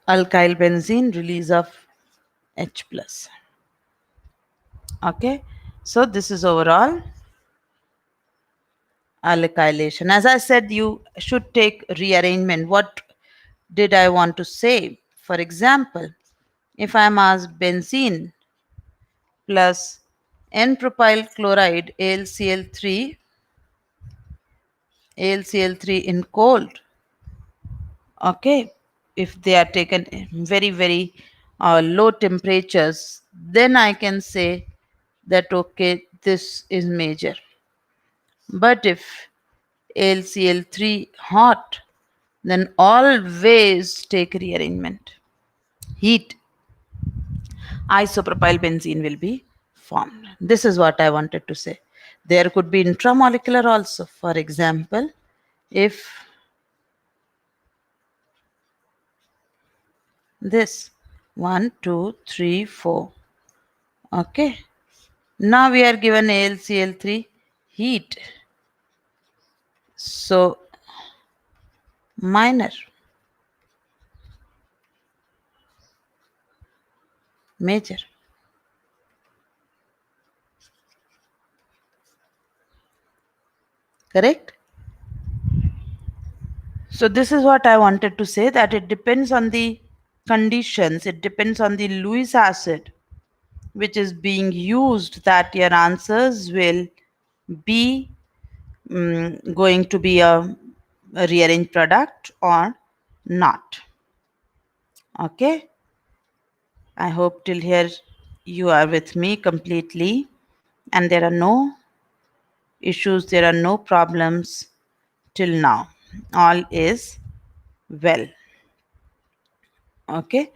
Speaker 1: Alkyl benzene, release of H plus. Okay, so this is overall. alkylation. As I said, you should take rearrangement. What did I want to say? For example, if I'm asked benzene plus N-propyl chloride AlCl3 in cold, okay, if they are taken very, very low temperatures, then I can say that okay, this is major. But if AlCl3 hot, then always take rearrangement. Heat, isopropyl benzene will be formed. This is what I wanted to say. There could be intramolecular also. For example, if this 1, 2, 3, 4. Okay. Now we are given AlCl3 heat. So minor, major. Correct? So this is what I wanted to say, that it depends on the conditions, it depends on the Lewis acid which is being used, that your answers will be going to be a rearranged product or not. Okay, I hope till here you are with me completely and there are no issues, there are no problems till now. All is well. Okay,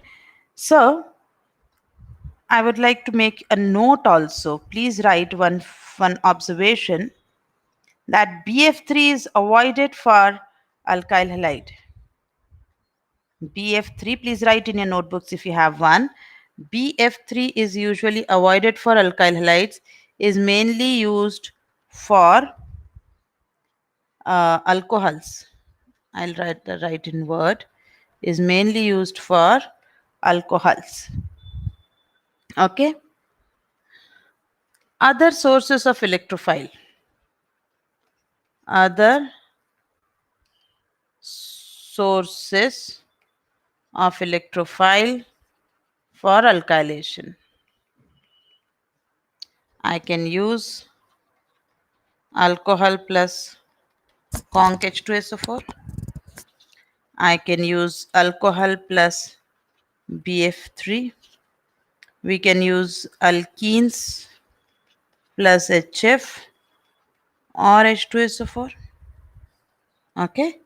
Speaker 1: so I would like to make a note also. Please write one observation, that BF3 is avoided for alkyl halide. BF3, please write in your notebooks if you have one. BF3 is usually avoided for alkyl halides, is mainly used for alcohols. I'll write in word, is mainly used for alcohols. Okay. Other sources of electrophile. Other sources of electrophile for alkylation. I can use alcohol plus conc H2SO4. I can use alcohol plus BF3. We can use alkenes plus HF or H2SO4. Okay.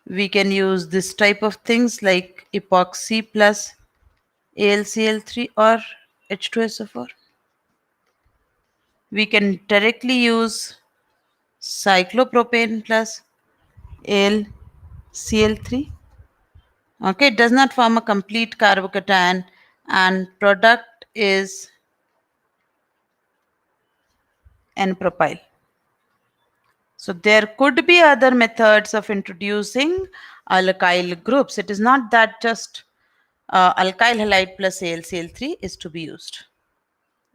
Speaker 1: We can use this type of things like epoxy plus AlCl3 or H2SO4. We can directly use cyclopropane plus AlCl3. Okay, it does not form a complete carbocation and product is N-propyl. So there could be other methods of introducing alkyl groups. It is not that just alkyl halide plus AlCl3 is to be used.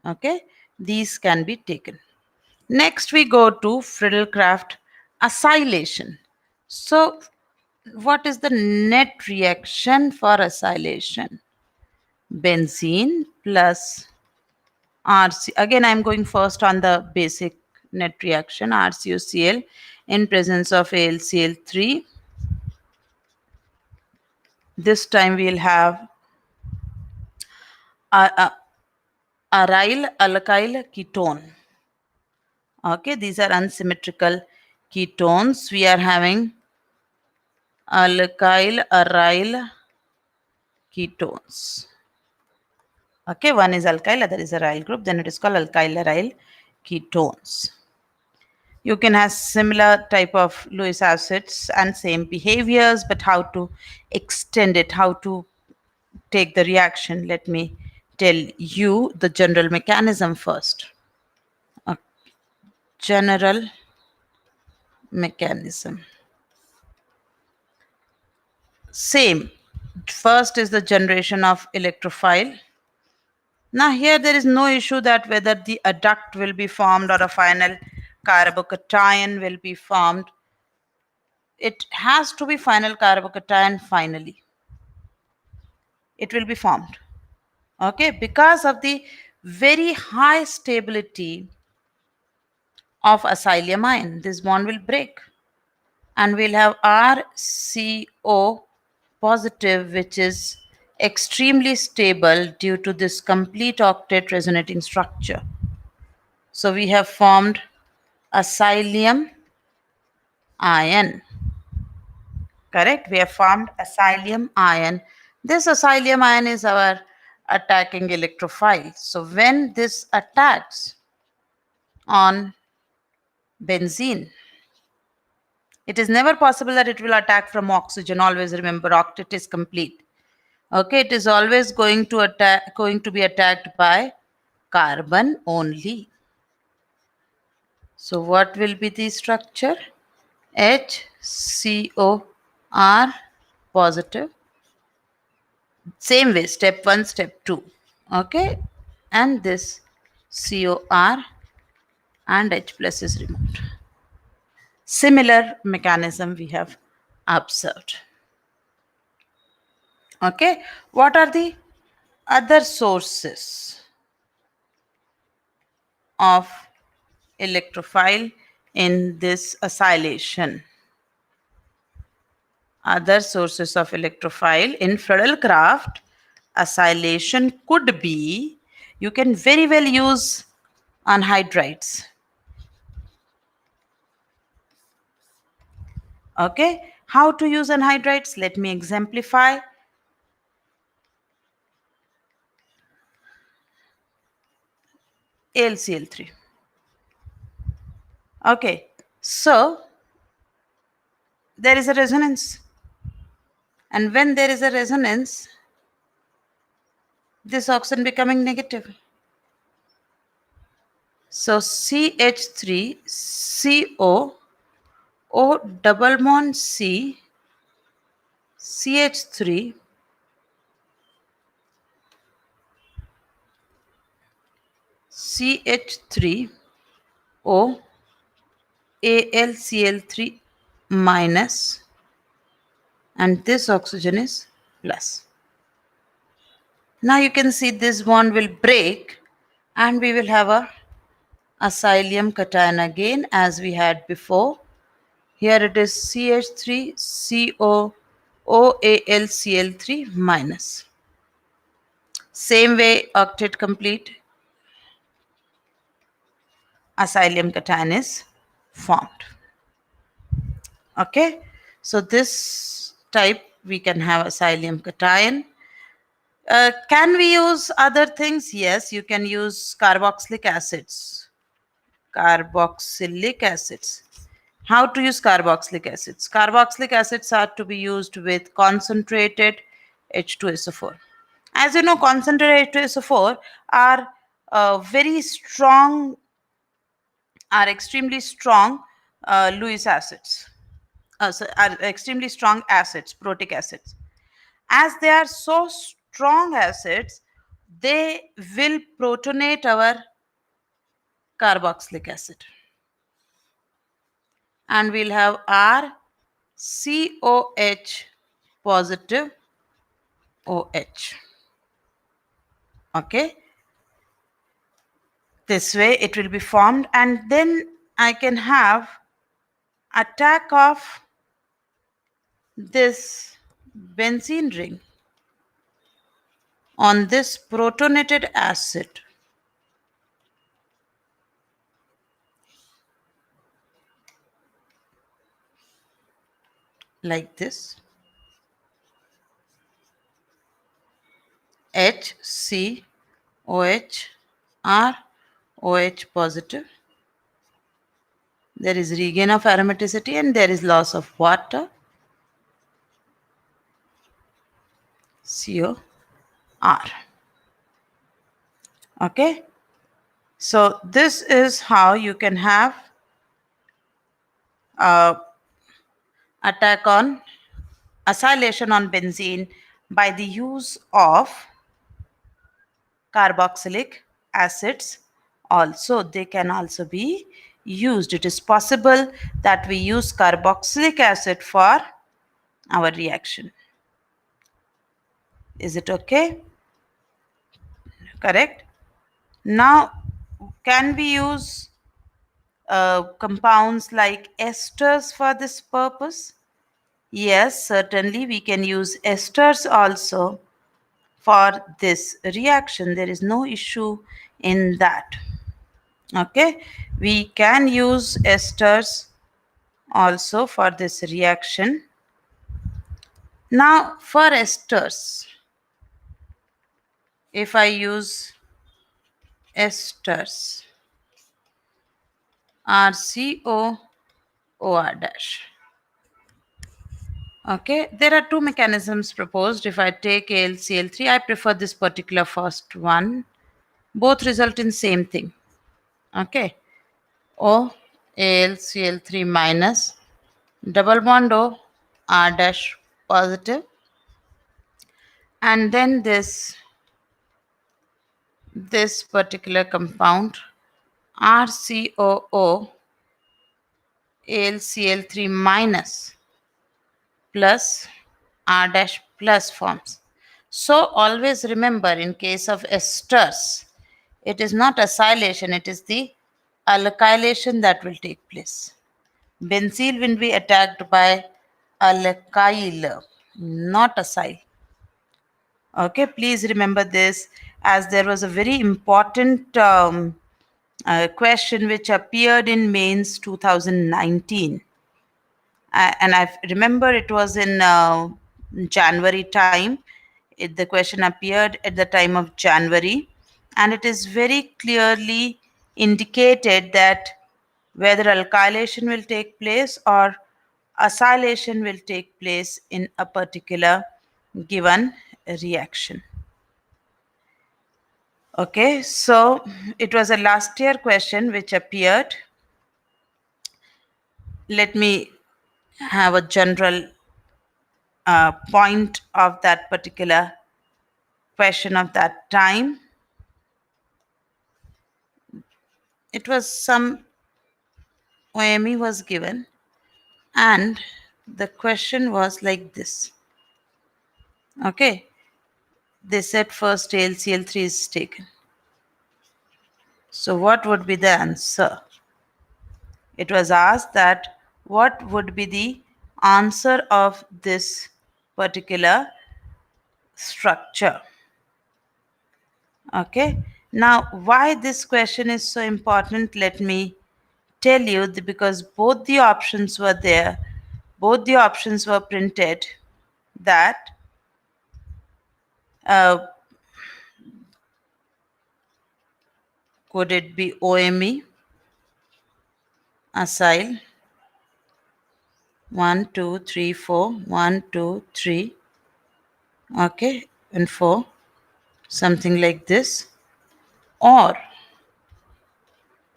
Speaker 1: Okay, these can be taken. Next we go to Friedel-Crafts acylation. So what is the net reaction for acylation? Benzene plus RC. Again, I'm going first on the basic net reaction, RCOCl in presence of AlCl3. This time we'll have aryl alkyl ketone. Okay, these are unsymmetrical ketones. We are having alkyl aryl ketones. Okay, one is alkyl, other is aryl group, then it is called alkyl aryl ketones. You can have similar type of Lewis acids and same behaviors, but how to extend it, how to take the reaction. Let me tell you the general mechanism first. A general mechanism. Same. First is the generation of electrophile. Now here there is no issue that whether the adduct will be formed or a final carbocation will be formed. It has to be final carbocation finally. It will be formed. Okay, because of the very high stability of acylium ion, this bond will break. And we'll have RCO positive, which is extremely stable due to this complete octet resonating structure. So we have formed acylium ion. Correct? We have formed acylium ion. This acylium ion is our attacking electrophile. So when this attacks on benzene, it is never possible that it will attack from oxygen. Always remember, octet is complete. Okay, it is always going to be attacked by carbon only. So what will be the structure? HCOR positive. Same way, step 1, step 2. Okay, and this COR and H plus is removed. Similar mechanism we have observed. Okay, what are the other sources of electrophile in this acylation? Other sources of electrophile in Friedel-Crafts acylation could be, you can very well use anhydrides. Okay, how to use anhydrides? Let me exemplify. AlCl3. Okay, so there is a resonance, and when there is a resonance, this oxygen becoming negative. So CH3CO O double bond C CH3 CH3 O AlCl3 minus, and this oxygen is plus. Now you can see this bond will break and we will have a acylium cation again as we had before. Here it is CH3CO OAlCl3 minus. Same way, octet complete, acylium cation is formed. Okay, so this type we can have acylium cation. Can we use other things? Yes, you can use carboxylic acids. Carboxylic acids. How to use carboxylic acids? Carboxylic acids are to be used with concentrated H2SO4. As you know, concentrated H2SO4 are very strong, are extremely strong Lewis acids. Are extremely strong acids, protic acids. As they are so strong acids, they will protonate our carboxylic acid. And we'll have our COH positive OH. Okay. This way it will be formed, and then I can have attack of this benzene ring on this protonated acid. Like this. HCOH R OH positive. There is regain of aromaticity and there is loss of water. COR. Okay. So this is how you can have attack on acylation on benzene by the use of carboxylic acids. Also, they can also be used. It is possible that we use carboxylic acid for our reaction. Is it okay? Correct. Now, can we use compounds like esters for this purpose? Yes, certainly we can use esters also for this reaction. There is no issue in that. Okay, we can use esters also for this reaction. Now, for esters, if I use esters, RCOOR dash. Okay, there are two mechanisms proposed. If I take AlCl3, I prefer this particular first one. Both result in same thing. Okay, O AlCl3 minus double bond O R dash positive, and then this particular compound RCOO AlCl3 minus plus R dash plus forms. So always remember, in case of esters, it is not acylation, it is the alkylation that will take place. Benzene will be attacked by alkyl, not acyl. Okay, please remember this, as there was a very important question which appeared in mains 2019. And I remember it was in January time. The question appeared at the time of January, and it is very clearly indicated that whether alkylation will take place or acylation will take place in a particular given reaction. Okay, so it was a last year question which appeared. Let me have a general point of that particular question of that time. It was some OME was given, and the question was like this. Okay, they said first AlCl3 is taken. So what would be the answer? It was asked that what would be the answer of this particular structure. Okay, now why this question is so important, let me tell you, because both the options were there, both the options were printed, that could it be OME, acyl, 1 2 3 4, 1 2 3, okay, and 4, something like this, or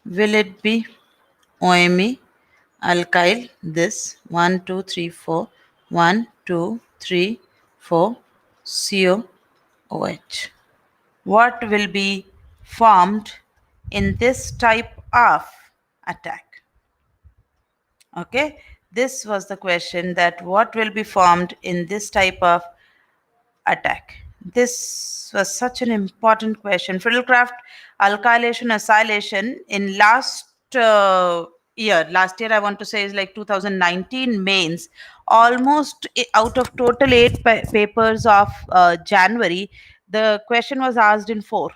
Speaker 1: will it be OME, alkyl, this 1 2 3 4, 1 2 3 4, COOH. What will be formed in this type of attack? Okay, this was the question, that what will be formed in this type of attack. This was such an important question. Fiddlecraft, alkylation, acylation in last year I want to say is like 2019 mains, almost out of total 8 papers of January, the question was asked in 4,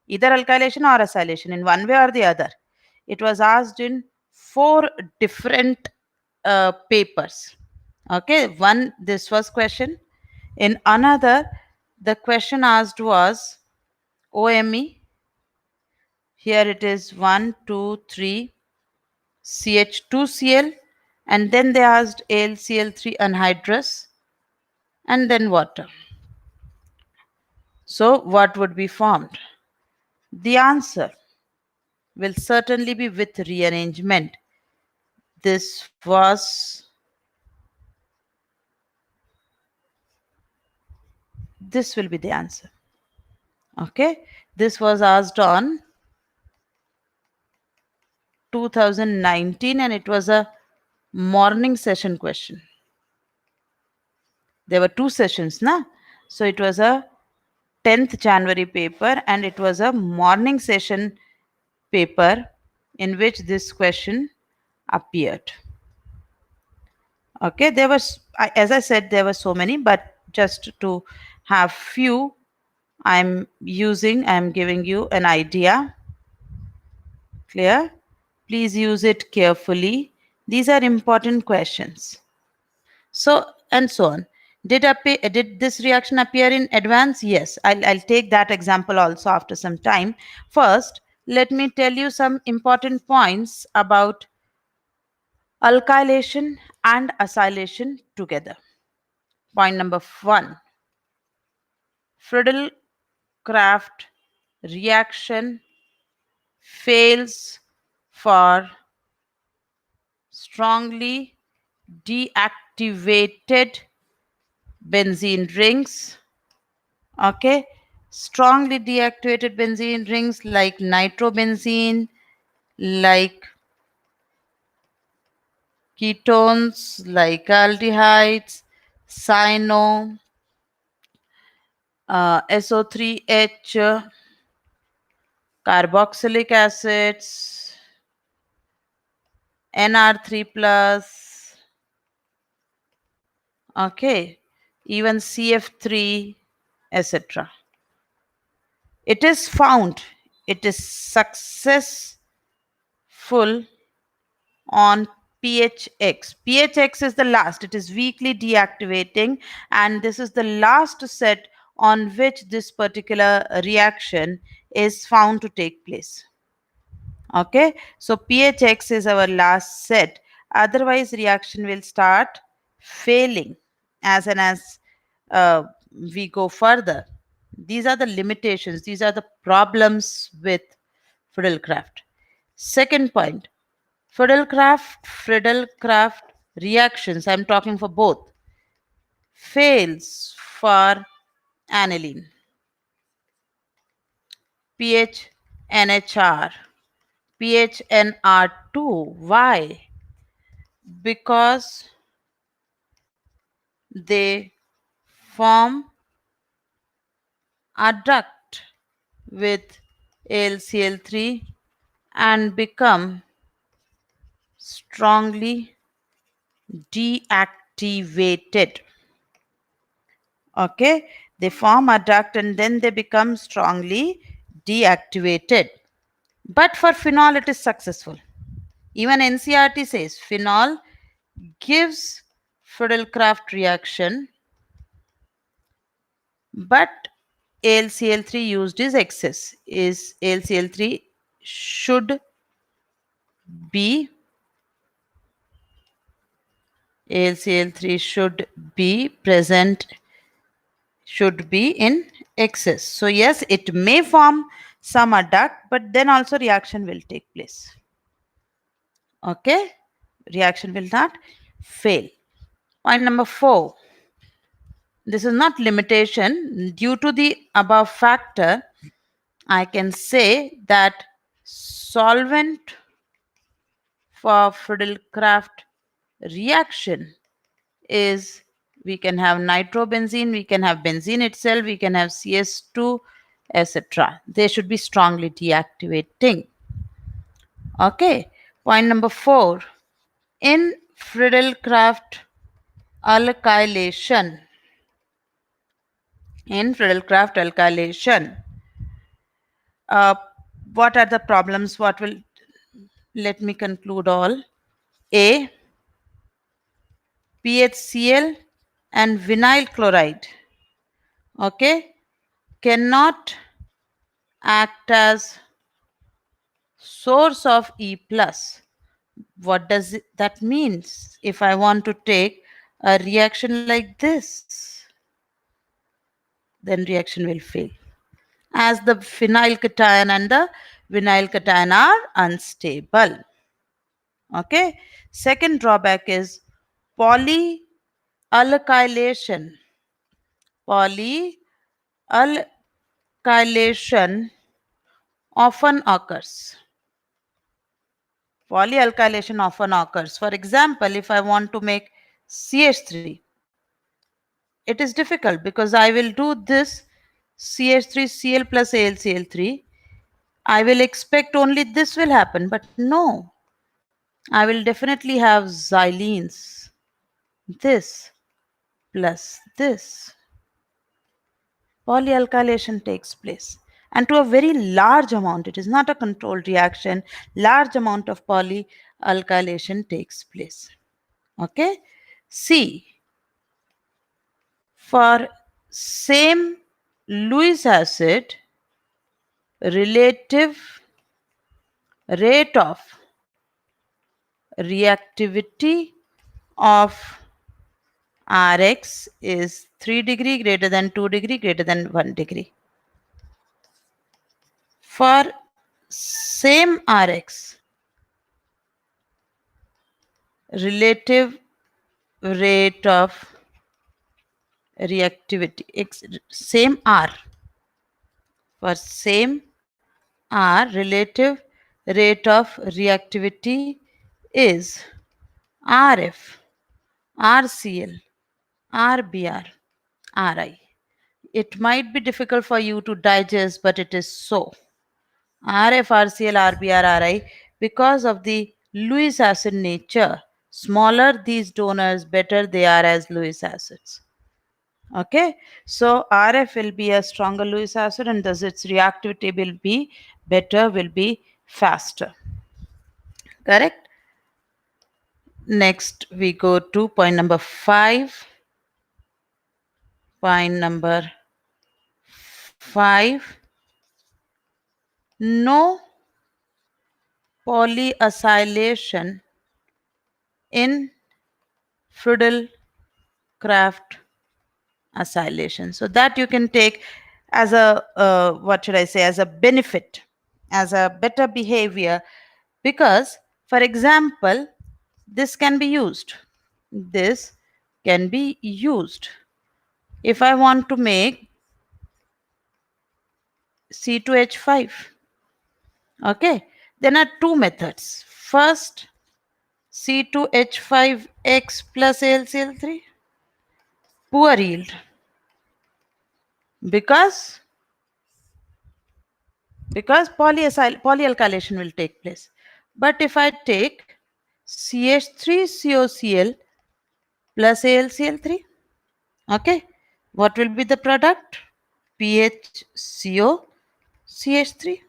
Speaker 1: either alkylation or acylation, in one way or the other. It was asked in 4 different papers. Okay, one, this was question. In another, the question asked was OME. Here it is 1 2 3 CH2Cl, and then they asked AlCl3 anhydrous, and then water. So what would be formed? The answer will certainly be with rearrangement. This will be the answer. Okay, this was asked on 2019, and it was a morning session question. There were two sessions, na? So it was a 10th January paper, and it was a morning session paper in which this question appeared. Okay, there was, as I said, there were so many, but just to have few, I'm giving you an idea. Clear? Please use it carefully. These are important questions. So, and so on. Did this reaction appear in advance? Yes, I'll take that example also after some time. First, let me tell you some important points about alkylation and acylation together. Point number one, Friedel-Crafts reaction fails for strongly deactivated benzene rings. Okay, strongly deactivated benzene rings like nitrobenzene, like ketones, like aldehydes, cyano, SO3H, carboxylic acids, NR3 plus, okay, even CF3, etc. It is found, it is successful on PHX. PHX is the last, it is weakly deactivating, and this is the last set on which this particular reaction is found to take place. Okay, so PHX is our last set, otherwise reaction will start failing as uh, we go further. These are the limitations, these are the problems with Friedel-Crafts. Second point, Friedel-Crafts reactions, I'm talking for both, fails for aniline, pH NHR, PHNR2. Why? Because they form adduct with AlCl3 and become strongly deactivated. Okay, they form adduct and then they become strongly deactivated. But for phenol, it is successful. Even NCRT says phenol gives Friedel-Crafts reaction, but AlCl3 used is excess. Is AlCl3 should be AlCl3 should be present, should be in excess. So yes, it may form some adduct, but then also reaction will take place. Okay, reaction will not fail. Point number 4. This is not limitation. Due to the above factor, I can say that solvent for Friedel-Crafts reaction is, we can have nitrobenzene, we can have benzene itself, we can have CS2, etc. They should be strongly deactivating. Okay, point number 4. In Friedel-Crafts alkylation, uh, what are the problems? What will, let me conclude all. A, PHCl and vinyl chloride, okay, cannot act as source of E plus. What does that means? If I want to take a reaction like this, then reaction will fail, as the phenyl cation and the vinyl cation are unstable. Okay. Second drawback is polyalkylation. Polyalkylation often occurs. Polyalkylation often occurs. For example, if I want to make CH3, it is difficult because I will do this CH3Cl plus AlCl3. I will expect only this will happen, but no. I will definitely have xylenes. This plus this. Polyalkylation takes place. And to a very large amount, it is not a controlled reaction, large amount of polyalkylation takes place. Okay? C. For same Lewis acid, relative rate of reactivity of Rx is 3 degree greater than 2 degree greater than 1 degree. For same Rx, relative rate of reactivity, same R, for same R, relative rate of reactivity is RF, RCl, RBr, Ri. It might be difficult for you to digest, but it is so. RF, RCl, RBr, Ri, because of the Lewis acid nature, smaller these donors, better they are as Lewis acids. Okay, so RF will be a stronger Lewis acid and thus its reactivity will be better, will be faster. Correct? Next, we go to point number 5. Point number 5. No polyacylation in Friedel-Crafts acylation. So that you can take as a what should I say, as a benefit, as a better behavior, because for example, this can be used. This can be used. If I want to make C2H5, okay, there are two methods. First, C2H5X plus AlCl3, poor yield, because polyalkylation will take place. But if I take CH3COCl plus AlCl3, okay, what will be the product? PHCOCH3.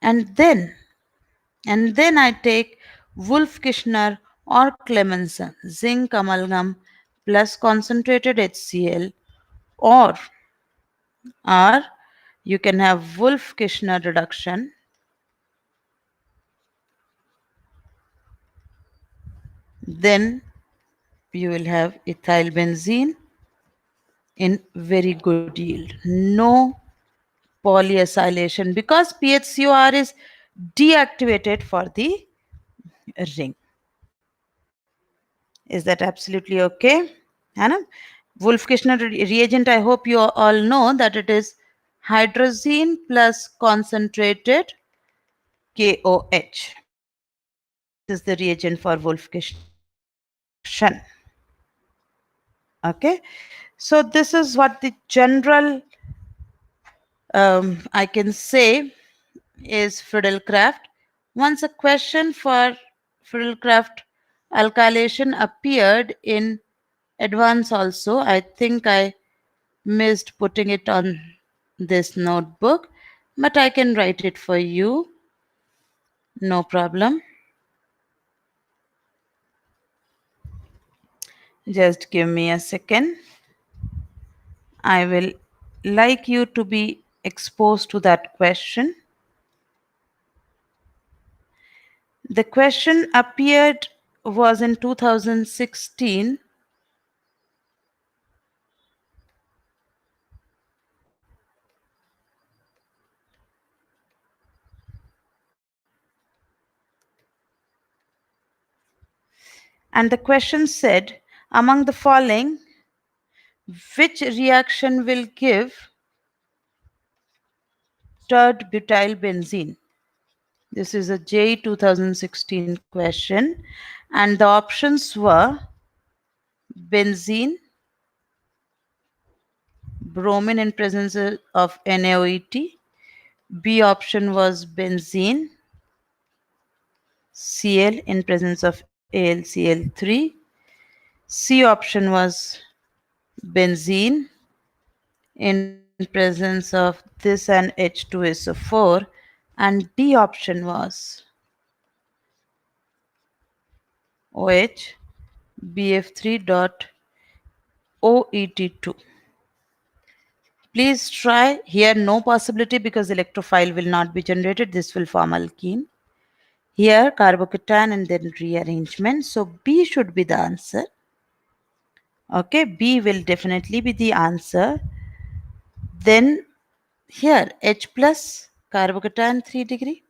Speaker 1: And then I take Wolff-Kishner or Clemenson zinc amalgam plus concentrated HCl, or you can have Wolff-Kishner reduction, then you will have ethyl benzene in very good yield. No polyacylation because PHCOR is deactivated for the ring. Is that absolutely okay? Hannah? Wolff-Kishner reagent, I hope you all know that it is hydrazine plus concentrated KOH. This is the reagent for Wolff-Kishner reduction. Okay, so this is what the general I can say is Friedel-Crafts. Once a question for Friedel-Crafts alkylation appeared in advance also. I think I missed putting it on this notebook, but I can write it for you. No problem. Just give me a second. I will like you to be exposed to that question. The question appeared was in 2016. And the question said, among the following, which reaction will give tert butyl benzene? This is a J 2016 question, and the options were benzene, bromine in presence of NaOET. B option was benzene, Cl in presence of AlCl3. C option was benzene in presence of this and H2SO4, and D option was OH BF3.OET2. Please try. Here no possibility because electrophile will not be generated. This will form alkene. Here carbocation and then rearrangement. So B should be the answer. Okay, B will definitely be the answer. Then here H plus carbocation 3 degree.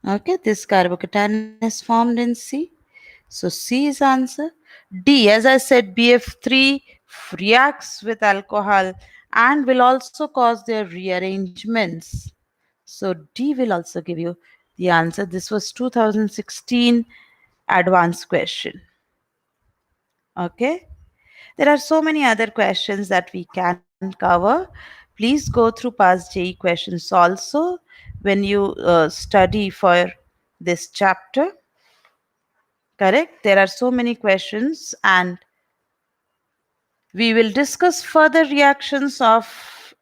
Speaker 1: Okay, this carbocation is formed in C. So C is answer. D, as I said, BF3 reacts with alcohol and will also cause their rearrangements. So D will also give you the answer. This was 2016 advanced question. Okay. There are so many other questions that we can cover. Please go through past JE questions also when you study for this chapter. Correct? There are so many questions, and we will discuss further reactions of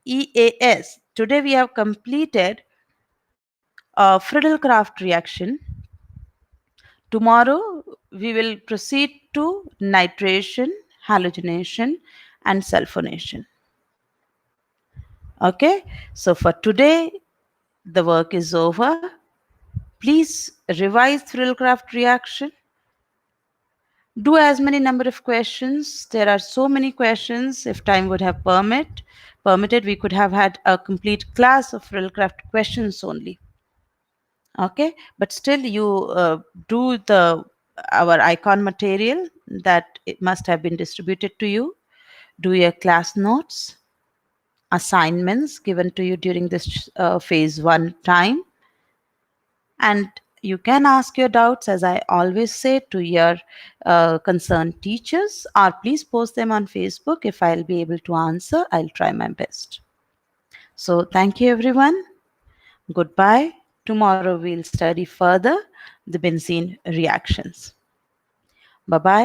Speaker 1: EAS. Today we have completed a Friedel-Crafts reaction. Tomorrow we will proceed to nitration, halogenation, and sulfonation. Okay, so for today the work is over. Please revise Friedel-Crafts reaction. Do as many number of questions. There are so many questions. If time would have permitted, we could have had a complete class of Friedel-Crafts questions only. Okay, but still you do the our icon material that it must have been distributed to you. Do your class notes, assignments given to you during this phase 1 time, and you can ask your doubts, as I always say, to your concerned teachers, or please post them on Facebook. If I'll be able to answer, I'll try my best. So thank you everyone. Goodbye. Tomorrow we'll study further the benzene reactions. Bye bye.